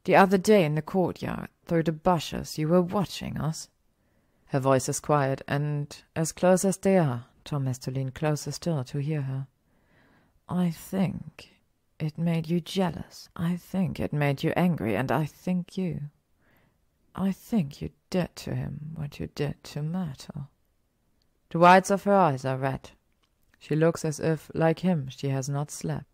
S1: The other day in the courtyard, through the bushes, you were watching us." Her voice is quiet, and as close as they are, Tom has to lean closer still to hear her. "I think it made you jealous. I think it made you angry, and I think you did to him what you did to Myrtle." The whites of her eyes are red. She looks as if, like him, she has not slept.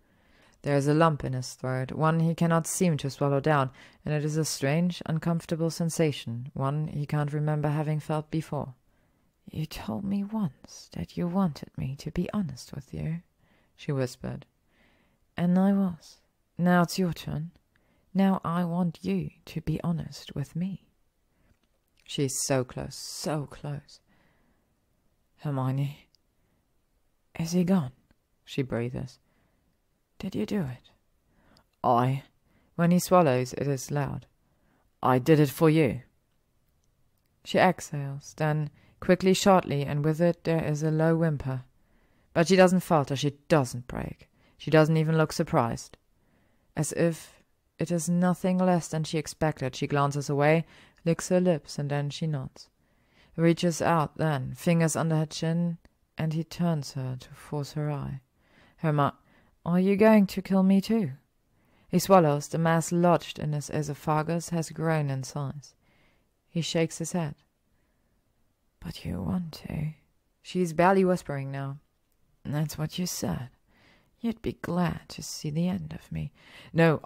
S1: There is a lump in his throat, one he cannot seem to swallow down, and it is a strange, uncomfortable sensation, one he can't remember having felt before. "You told me once that you wanted me to be honest with you," she whispered. "And I was. Now it's your turn. Now I want you to be honest with me." She is so close, so close. "Hermione, is he gone?" she breathes. "Did you do it?" When he swallows, it is loud. "I did it for you." She exhales, then quickly, shortly, and with it there is a low whimper. But she doesn't falter, she doesn't break. She doesn't even look surprised. As if it is nothing less than she expected, she glances away, licks her lips, and then she nods. Reaches out then, fingers under her chin, and he turns her to force her eye. "Are you going to kill me too?" He swallows. The mass lodged in his esophagus has grown in size. He shakes his head. "But you want to." She's barely whispering now. "That's what you said. You'd be glad to see the end of me." "No,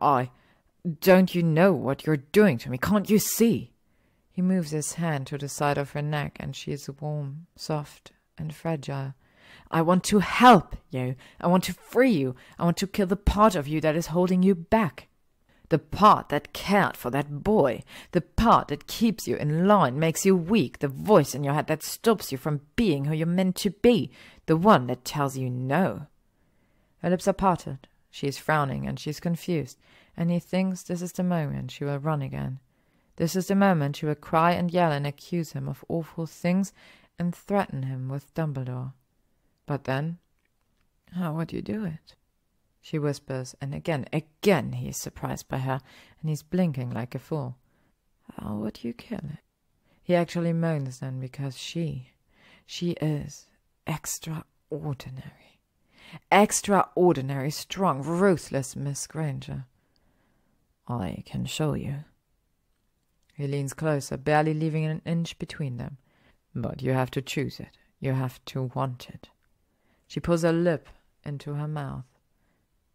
S1: Don't you know what you're doing to me? Can't you see?" He moves his hand to the side of her neck, and she is warm, soft, and fragile. "I want to help you. I want to free you. I want to kill the part of you that is holding you back. The part that cared for that boy. The part that keeps you in line, makes you weak. The voice in your head that stops you from being who you're meant to be. The one that tells you no." Her lips are parted. She is frowning, and she is confused, and he thinks this is the moment she will run again. This is the moment she will cry and yell and accuse him of awful things and threaten him with Dumbledore. But then, "How would you do it?" she whispers, and again he is surprised by her, and he's blinking like a fool. "How would you kill it?" He actually moans then, because she is extraordinary. Extraordinary, strong, ruthless Miss Granger. "I can show you." He leans closer, barely leaving an inch between them. "But you have to choose it. You have to want it." She pulls her lip into her mouth,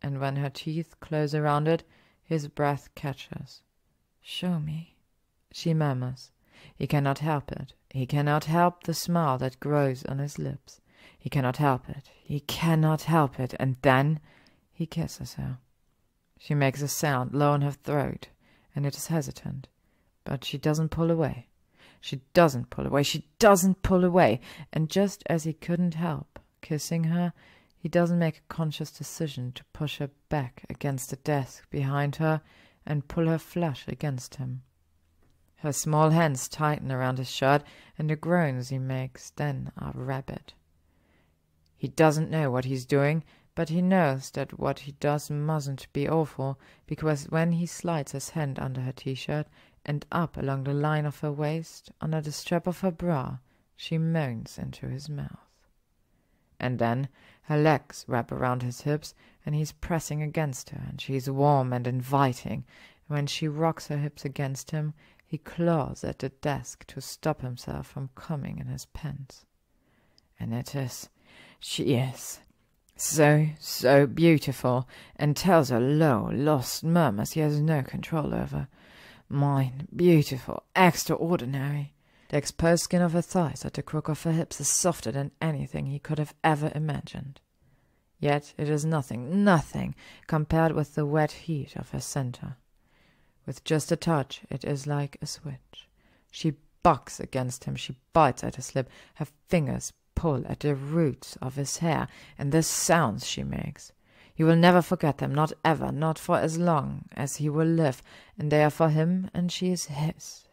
S1: and when her teeth close around it, his breath catches. "Show me," she murmurs. He cannot help it. He cannot help the smile that grows on his lips. He cannot help it. He cannot help it. And then he kisses her. She makes a sound low in her throat, and it is hesitant. But she doesn't pull away. She doesn't pull away. She doesn't pull away. And just as he couldn't help kissing her, he doesn't make a conscious decision to push her back against the desk behind her and pull her flush against him. Her small hands tighten around his shirt, and the groans he makes then are rabid. He doesn't know what he's doing, but he knows that what he does mustn't be awful, because when he slides his hand under her t-shirt and up along the line of her waist, under the strap of her bra, she moans into his mouth. And then her legs wrap around his hips, and he's pressing against her, and she's warm and inviting. When she rocks her hips against him, he claws at the desk to stop himself from coming in his pants. And she is so beautiful, and tells her low, lost murmurs he has no control over. Mine, beautiful, extraordinary. The exposed skin of her thighs at the crook of her hips is softer than anything he could have ever imagined. Yet it is nothing compared with the wet heat of her center. With just a touch, it is like a switch. She bucks against him, she bites at his lip, her fingers pull at the roots of his hair, and the sounds she makes. He will never forget them, not ever, not for as long as he will live, and they are for him, and she is his.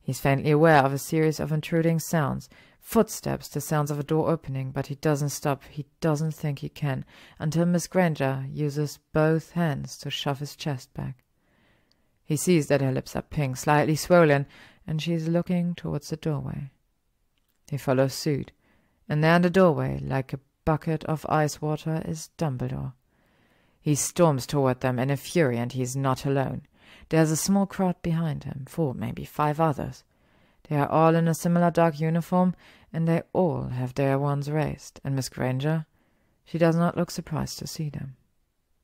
S1: He's faintly aware of a series of intruding sounds, footsteps, the sounds of a door opening, but he doesn't stop. He doesn't think he can, until Miss Granger uses both hands to shove his chest back. He sees that her lips are pink, slightly swollen, and she is looking towards the doorway. He follows suit, and there in the doorway, like a bucket of ice water, is Dumbledore. He storms toward them in a fury, and he is not alone. There's a small crowd behind him, 4, maybe 5 others. They are all in a similar dark uniform, and they all have their wands raised, and Miss Granger, she does not look surprised to see them.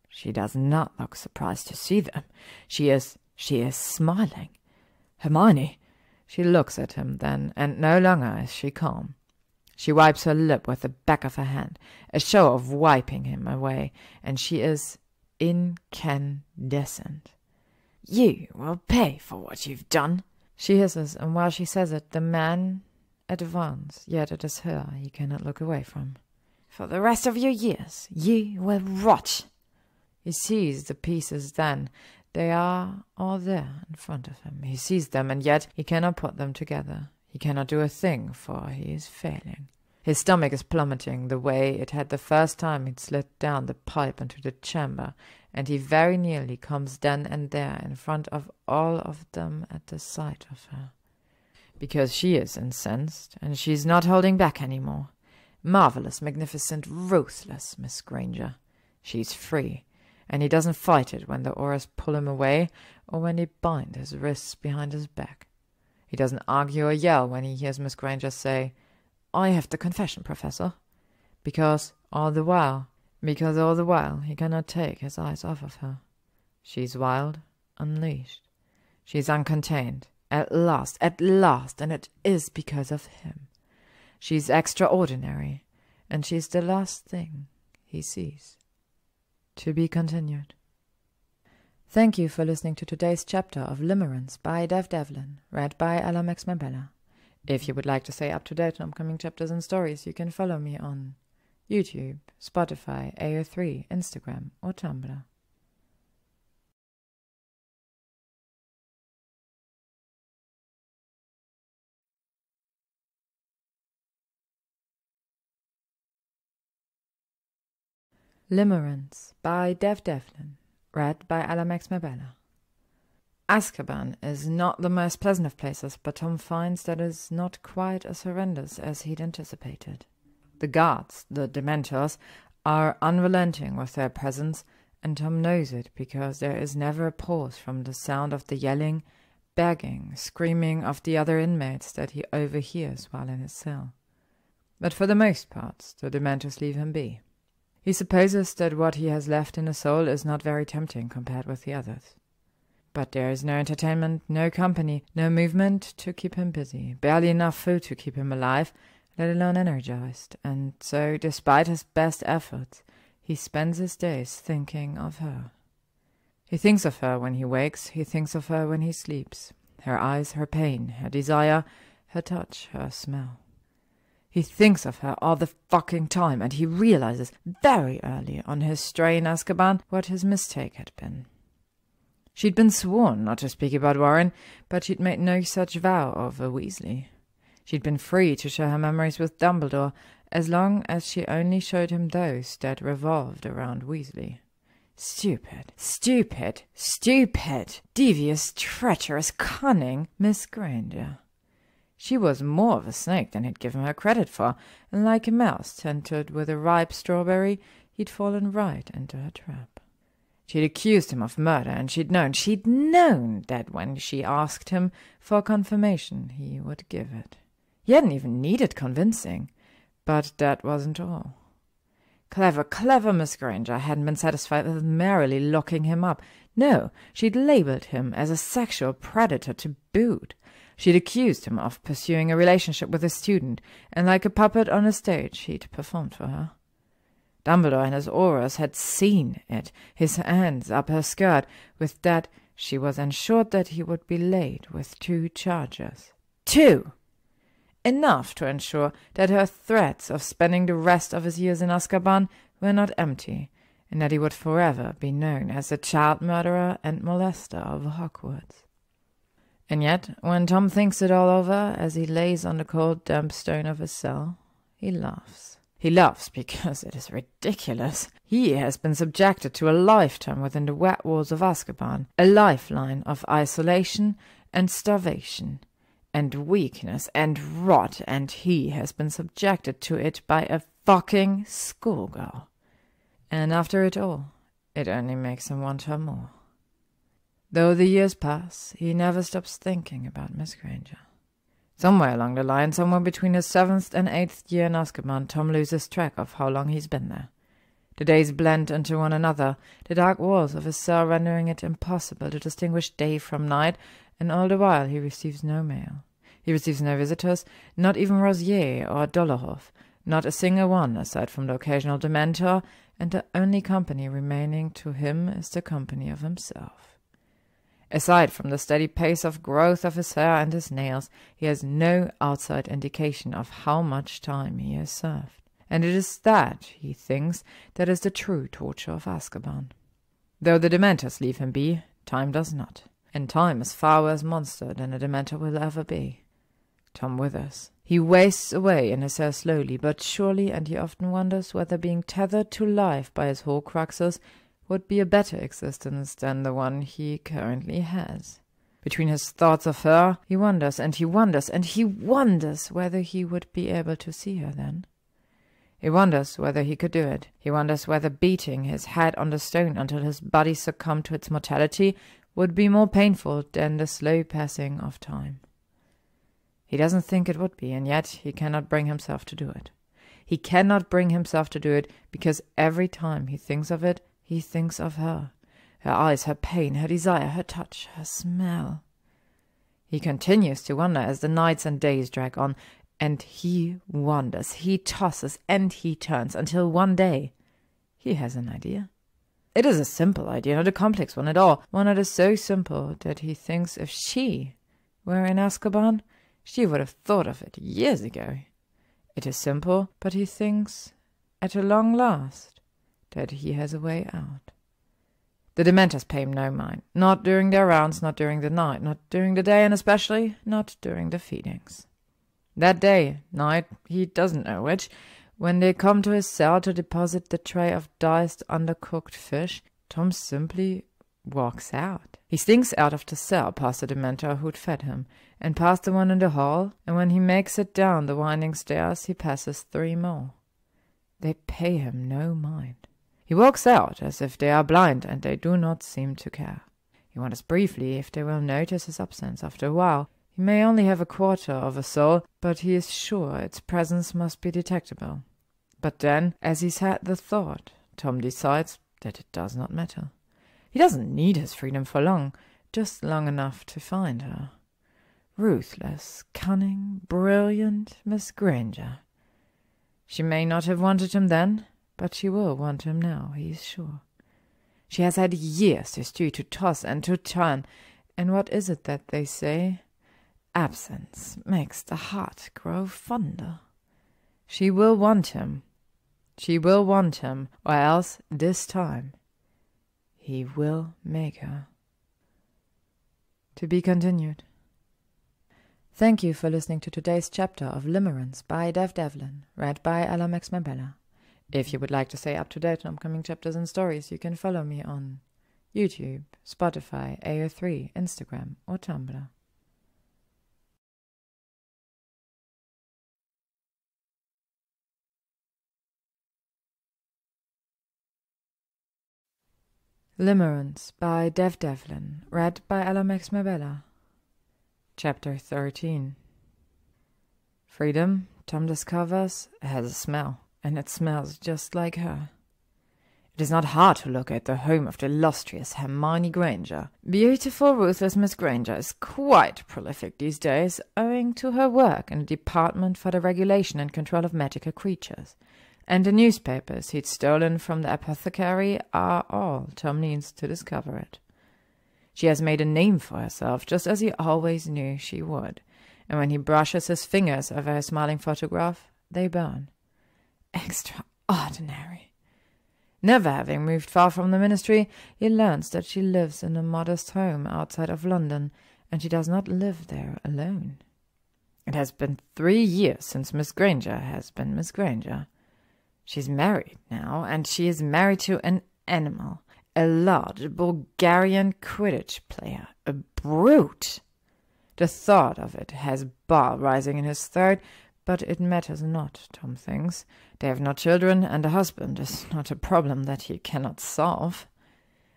S1: She does not look surprised to see them. She is smiling. Hermione! She looks at him then, and no longer is she calm. She wipes her lip with the back of her hand, a show of wiping him away, and she is incandescent. "You will pay for what you've done," she hisses, and while she says it, the man advances, yet it is her he cannot look away from. "For the rest of your years, you will rot." He sees the pieces then. They are all there in front of him. He sees them, and yet he cannot put them together. He cannot do a thing, for he is failing. His stomach is plummeting the way it had the first time he'd slid down the pipe into the chamber, and he very nearly comes then and there in front of all of them at the sight of her. Because she is incensed, and she's not holding back any more. Marvelous, magnificent, ruthless Miss Granger. She's free, and he doesn't fight it when the Aurors pull him away, or when they bind his wrists behind his back. He doesn't argue or yell when he hears Miss Granger say, "I have the confession, Professor," because all the while he cannot take his eyes off of her. She's wild, unleashed. She's uncontained, at last, and it is because of him. She's extraordinary, and she's the last thing he sees. To be continued. Thank you for listening to today's chapter of Limerence by devdevlin, read by Alamex Mabella. If you would like to stay up to date on upcoming chapters and stories, you can follow me on YouTube, Spotify, AO3, Instagram, or Tumblr. Limerence by devdevlin, read by Alamex Mabella. Azkaban is not the most pleasant of places, but Tom finds that it is not quite as horrendous as he'd anticipated. The guards, the Dementors, are unrelenting with their presence, and Tom knows it because there is never a pause from the sound of the yelling, begging, screaming of the other inmates that he overhears while in his cell. But for the most part, the Dementors leave him be. He supposes that what he has left in his soul is not very tempting compared with the others. But there is no entertainment, no company, no movement to keep him busy, barely enough food to keep him alive, let alone energized, and so, despite his best efforts, he spends his days thinking of her. He thinks of her when he wakes, he thinks of her when he sleeps, her eyes, her pain, her desire, her touch, her smell. He thinks of her all the fucking time, and he realizes very early on his stray in Azkaban what his mistake had been. She'd been sworn not to speak about Warren, but she'd made no such vow over Weasley. She'd been free to share her memories with Dumbledore, as long as she only showed him those that revolved around Weasley. Stupid, stupid, stupid, devious, treacherous, cunning Miss Granger. She was more of a snake than he'd given her credit for, and like a mouse tempted with a ripe strawberry, he'd fallen right into her trap. She'd accused him of murder, and she'd known that when she asked him for confirmation, he would give it. He hadn't even needed convincing, but that wasn't all. Clever Miss Granger hadn't been satisfied with merely locking him up. No, she'd labeled him as a sexual predator to boot. She'd accused him of pursuing a relationship with a student, and like a puppet on a stage, he'd performed for her. Dumbledore and his Aurors had seen it, his hands up her skirt. With that, she was ensured that he would be laid with 2 charges. 2! Enough to ensure that her threats of spending the rest of his years in Azkaban were not empty, and that he would forever be known as the child murderer and molester of Hogwarts. And yet, when Tom thinks it all over, as he lays on the cold, damp stone of his cell, he laughs. He laughs because it is ridiculous. He has been subjected to a lifetime within the wet walls of Azkaban, a lifeline of isolation and starvation, and weakness and rot, and he has been subjected to it by a fucking schoolgirl. And after it all, it only makes him want her more. Though the years pass, he never stops thinking about Miss Granger. Somewhere along the line, somewhere between his 7th and 8th year in Azkaban, Tom loses track of how long he's been there. The days blend into one another, the dark walls of his cell rendering it impossible to distinguish day from night, and all the while he receives no mail. He receives no visitors, not even Rosier or Dolohov, not a single one aside from the occasional Dementor, and the only company remaining to him is the company of himself. Aside from the steady pace of growth of his hair and his nails, he has no outside indication of how much time he has served. And it is that, he thinks, that is the true torture of Azkaban. Though the Dementors leave him be, time does not. And time is far worse monster than a Dementor will ever be. Tom withers. He wastes away in his cell slowly but surely, and he often wonders whether being tethered to life by his Horcruxes would be a better existence than the one he currently has. Between his thoughts of her, he wonders, and he wonders, and he wonders whether he would be able to see her then. He wonders whether he could do it. He wonders whether beating his head on the stone until his body succumbed to its mortality would be more painful than the slow passing of time. He doesn't think it would be, and yet he cannot bring himself to do it. He cannot bring himself to do it because every time he thinks of it, he thinks of her. Her eyes, her pain, her desire, her touch, her smell. He continues to wonder as the nights and days drag on, and he wanders, he tosses, and he turns, until one day he has an idea. It is a simple idea, not a complex one at all, one that is so simple that he thinks if she were in Azkaban, she would have thought of it years ago. It is simple, but he thinks, at a long last, that he has a way out. The Dementors pay him no mind, not during their rounds, not during the night, not during the day, and especially not during the feedings. That day, night, he doesn't know which, when they come to his cell to deposit the tray of diced, undercooked fish, Tom simply walks out. He slinks out of the cell past the Dementor who'd fed him, and past the one in the hall, and when he makes it down the winding stairs, he passes 3 more. They pay him no mind. He walks out as if they are blind, and they do not seem to care. He wonders briefly if they will notice his absence after a while. He may only have a quarter of a soul, but he is sure its presence must be detectable. But then, as he's had the thought, Tom decides that it does not matter. He doesn't need his freedom for long, just long enough to find her. Ruthless, cunning, brilliant Miss Granger. She may not have wanted him then, but she will want him now, he is sure. She has had years to stew, to toss and to turn, and what is it that they say? Absence makes the heart grow fonder. She will want him. She will want him, or else, this time, he will make her. To be continued. Thank you for listening to today's chapter of Limerence by devdevlin, read by Alamex Mabella. If you would like to stay up to date on upcoming chapters and stories, you can follow me on YouTube, Spotify, AO3, Instagram, or Tumblr. Limerence by devdevlin, read by Alamex Mabella. Chapter 13. Freedom, Tom discovers, has a smell, and it smells just like her. It is not hard to look at the home of the illustrious Hermione Granger. Beautiful, ruthless Miss Granger is quite prolific these days, owing to her work in the Department for the Regulation and Control of Magical Creatures. And the newspapers he'd stolen from the apothecary are all Tom needs to discover it. She has made a name for herself, just as he always knew she would, and when he brushes his fingers over her smiling photograph, they burn. Extraordinary. Never having moved far from the ministry, he learns that she lives in a modest home outside of London, and she does not live there alone. It has been 3 years since Miss Granger has been Miss Granger. She's married now, and she is married to an animal, a large Bulgarian Quidditch player, a brute. The thought of it has bile rising in his throat, but it matters not, Tom thinks. They have no children, and a husband is not a problem that he cannot solve.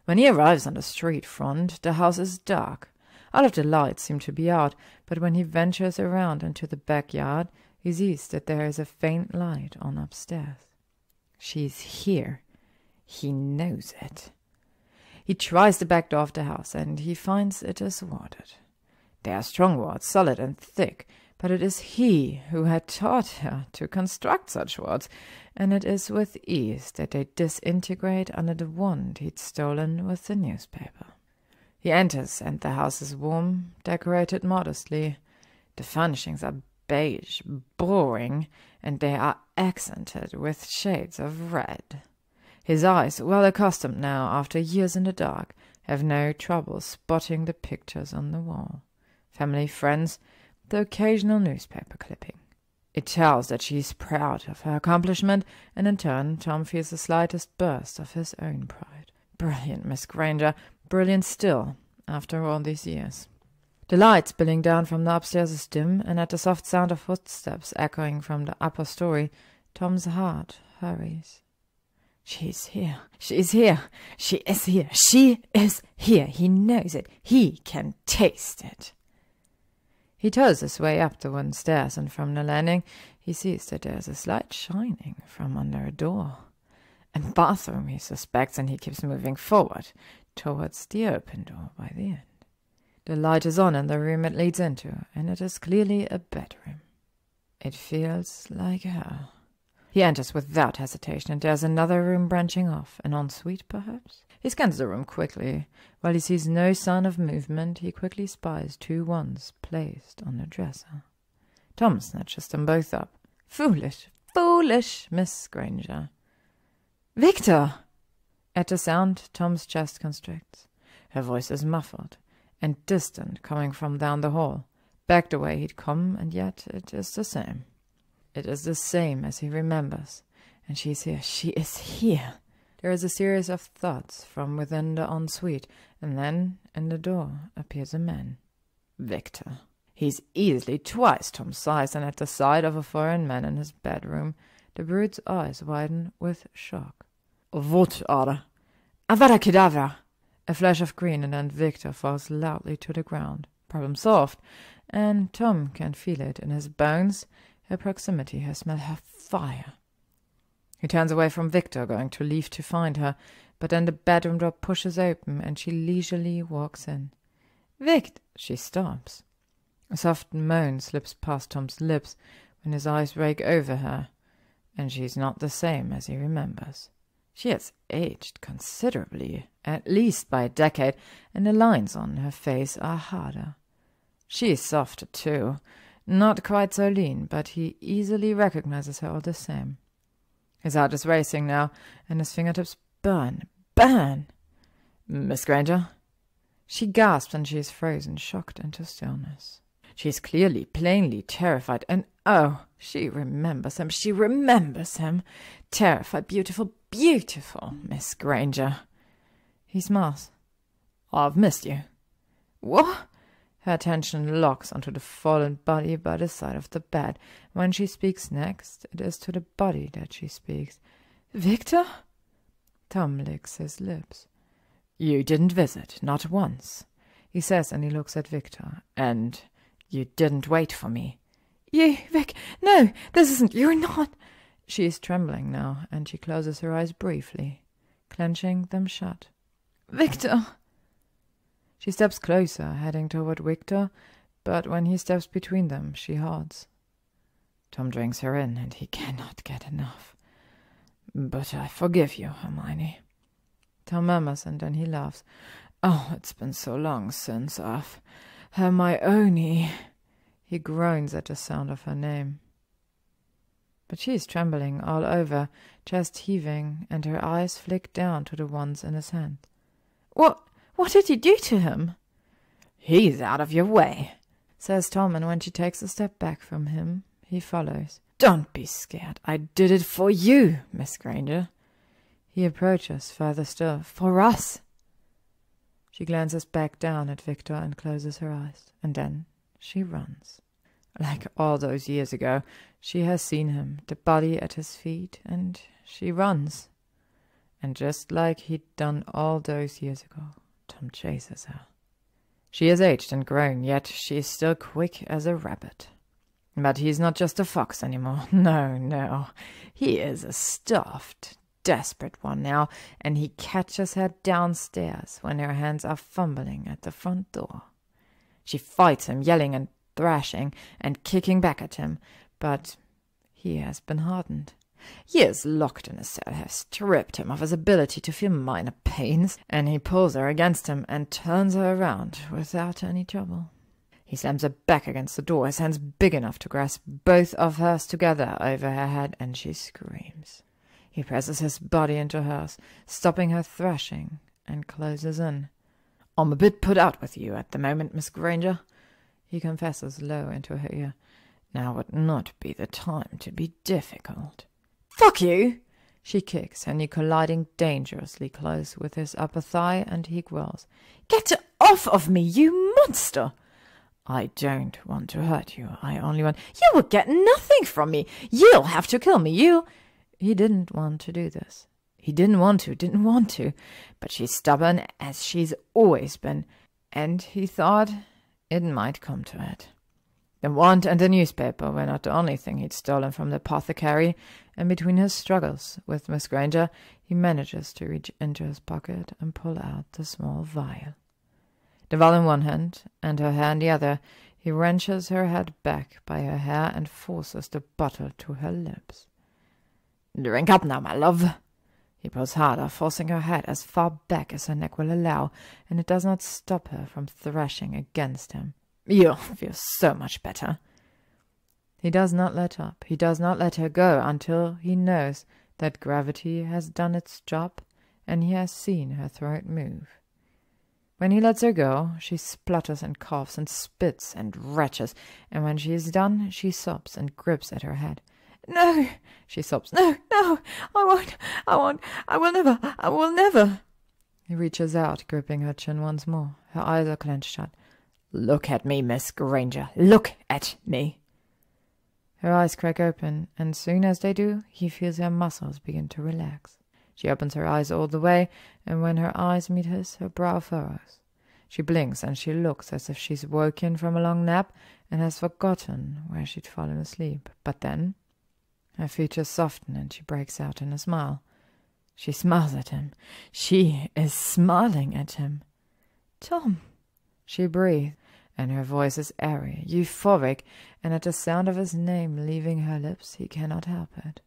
S1: When he arrives on the street front, the house is dark. All of the lights seem to be out, but when he ventures around into the backyard, he sees that there is a faint light on upstairs. She's here. He knows it. He tries the back door of the house, and he finds it is warded. They are strong wards, solid and thick, but it is he who had taught her to construct such wards, and it is with ease that they disintegrate under the wand he'd stolen with the newspaper. He enters, and the house is warm, decorated modestly. The furnishings are beige, boring, and they are accented with shades of red. His eyes, well accustomed now after years in the dark, have no trouble spotting the pictures on the wall. Family, friends, the occasional newspaper clipping. It tells that she is proud of her accomplishment, and in turn Tom feels the slightest burst of his own pride. Brilliant, Miss Granger, brilliant still, after all these years. The light spilling down from the upstairs is dim, and at the soft sound of footsteps echoing from the upper story, Tom's heart hurries. She is here. She is here. She is here. She is here. He knows it. He can taste it. He toes his way up the wooden stairs, and from the landing he sees that there is a slight shining from under a door. A bathroom, he suspects, and he keeps moving forward, towards the open door by the end. The light is on in the room it leads into, and it is clearly a bedroom. It feels like her. He enters without hesitation, and there's another room branching off, an ensuite, perhaps? He scans the room quickly. While he sees no sign of movement, he quickly spies 2 wands placed on the dresser. Tom snatches them both up. Foolish, foolish, Miss Granger. Victor! At the sound, Tom's chest constricts. Her voice is muffled and distant, coming from down the hall, back the way he'd come, and yet it is the same. It is the same as he remembers, and she's here. She is here. There is a series of thoughts from within the ensuite, and then in the door appears a man. Victor. He's easily twice Tom's size, and at the sight of a foreign man in his bedroom, the brute's eyes widen with shock. What are? Avada Kedavra! A flash of green, and then Victor falls loudly to the ground. Problem solved, and Tom can feel it in his bones. Her proximity has smelled her fire. He turns away from Victor, going to leave to find her, but then the bedroom door pushes open, and she leisurely walks in. Vict! She stops. A soft moan slips past Tom's lips when his eyes rake over her, and she's not the same as he remembers. She has aged considerably, at least by a decade, and the lines on her face are harder. She is softer, too. Not quite so lean, but he easily recognizes her all the same. His heart is racing now, and his fingertips burn. Burn! Miss Granger? She gasps, and she is frozen, shocked into stillness. She is clearly, plainly terrified, and oh, she remembers him. She remembers him. Terrified, beautiful, beautiful Miss Granger. He smiles. I've missed you. What? Her attention locks onto the fallen body by the side of the bed. When she speaks next, it is to the body that she speaks. Victor? Tom licks his lips. You didn't visit, not once, he says, and he looks at Victor. And you didn't wait for me. You, Vic, no, this isn't, you're not. She is trembling now, and she closes her eyes briefly, clenching them shut. Victor! She steps closer, heading toward Victor, but when he steps between them, she halts. Tom drinks her in, and he cannot get enough. But I forgive you, Hermione. Tom murmurs, and then he laughs. Oh, it's been so long since I've... Hermione... He groans at the sound of her name. But she is trembling all over, chest heaving, and her eyes flick down to the ones in his hand. What did you do to him? "He's out of your way," says Tom, and when she takes a step back from him, he follows. "Don't be scared. I did it for you, Miss Granger." He approaches further still. "For us." She glances back down at Victor and closes her eyes, and then she runs. Like all those years ago, she has seen him, the body at his feet, and she runs. And just like he'd done all those years ago, Tom chases her. She is aged and grown, yet she is still quick as a rabbit. But he's not just a fox anymore. No, no. He is a stuffed, desperate one now, and he catches her downstairs when her hands are fumbling at the front door. She fights him, yelling and thrashing and kicking back at him, but he has been hardened. Years locked in a cell have stripped him of his ability to feel minor pains, and he pulls her against him and turns her around without any trouble. He slams her back against the door, his hands big enough to grasp both of hers together over her head, and she screams. He presses his body into hers, stopping her thrashing, and closes in. "I'm a bit put out with you at the moment, Miss Granger," he confesses low into her ear. "Now would not be the time to be difficult." "Fuck you!" She kicks, her knee colliding dangerously close with his upper thigh, and he growls. "Get off of me, you monster!" "I don't want to hurt you. I only want—" "You will get nothing from me. You'll have to kill me. He didn't want to do this. He didn't want to, but she's stubborn as she's always been, and he thought it might come to it. The wand and the newspaper were not the only thing he'd stolen from the apothecary, and between his struggles with Miss Granger, he manages to reach into his pocket and pull out the small vial. The vial in one hand, and her hair in the other, he wrenches her head back by her hair and forces the bottle to her lips. "Drink up now, my love." He pulls harder, forcing her head as far back as her neck will allow, and it does not stop her from thrashing against him. "You'll feel so much better." He does not let up. He does not let her go until he knows that gravity has done its job and he has seen her throat move. When he lets her go, she splutters and coughs and spits and retches, and when she is done, she sobs and grips at her head. "No," she sobs. "No, no, I will never." He reaches out, gripping her chin once more. Her eyes are clenched shut. "Look at me, Miss Granger. Look at me." Her eyes crack open, and soon as they do, he feels her muscles begin to relax. She opens her eyes all the way, and when her eyes meet his, her brow furrows. She blinks, and she looks as if she's woken from a long nap and has forgotten where she'd fallen asleep. But then her features soften, and she breaks out in a smile. She smiles at him. She is smiling at him. "Tom," she breathes, and her voice is airy, euphoric, and at the sound of his name leaving her lips, he cannot help it.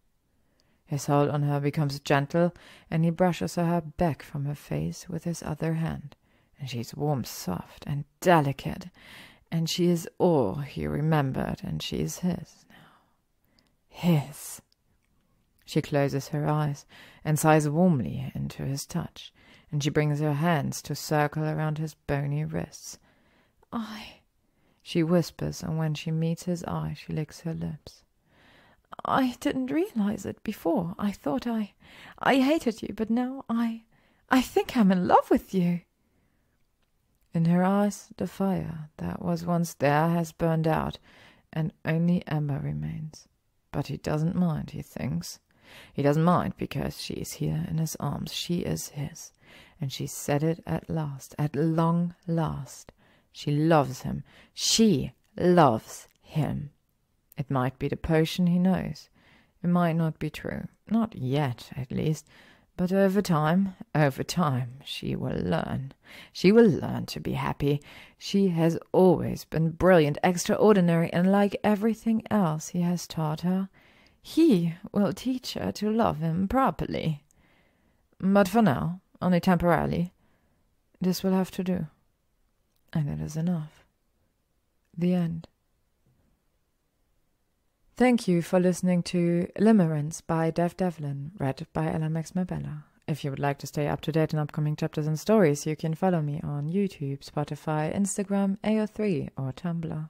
S1: His hold on her becomes gentle, and he brushes her hair back from her face with his other hand, and she is warm, soft, and delicate, and she is all he remembered, and she is his now. His. She closes her eyes and sighs warmly into his touch, and she brings her hands to circle around his bony wrists. She whispers, and when she meets his eye, she licks her lips. "I didn't realize it before. I thought I hated you, but now I think I'm in love with you." In her eyes, the fire that was once there has burned out, and only ember remains. But he doesn't mind, he thinks. He doesn't mind because she is here in his arms. She is his, and she said it at last, at long last. She loves him. She loves him. It might be the potion, he knows. It might not be true. Not yet, at least. But over time, she will learn. She will learn to be happy. She has always been brilliant, extraordinary, and like everything else he has taught her, he will teach her to love him properly. But for now, only temporarily, this will have to do. And it is enough. The end. Thank you for listening to Limerence by devdevlin, read by LMX Mabella. If you would like to stay up to date on upcoming chapters and stories, you can follow me on YouTube, Spotify, Instagram, AO3 or Tumblr.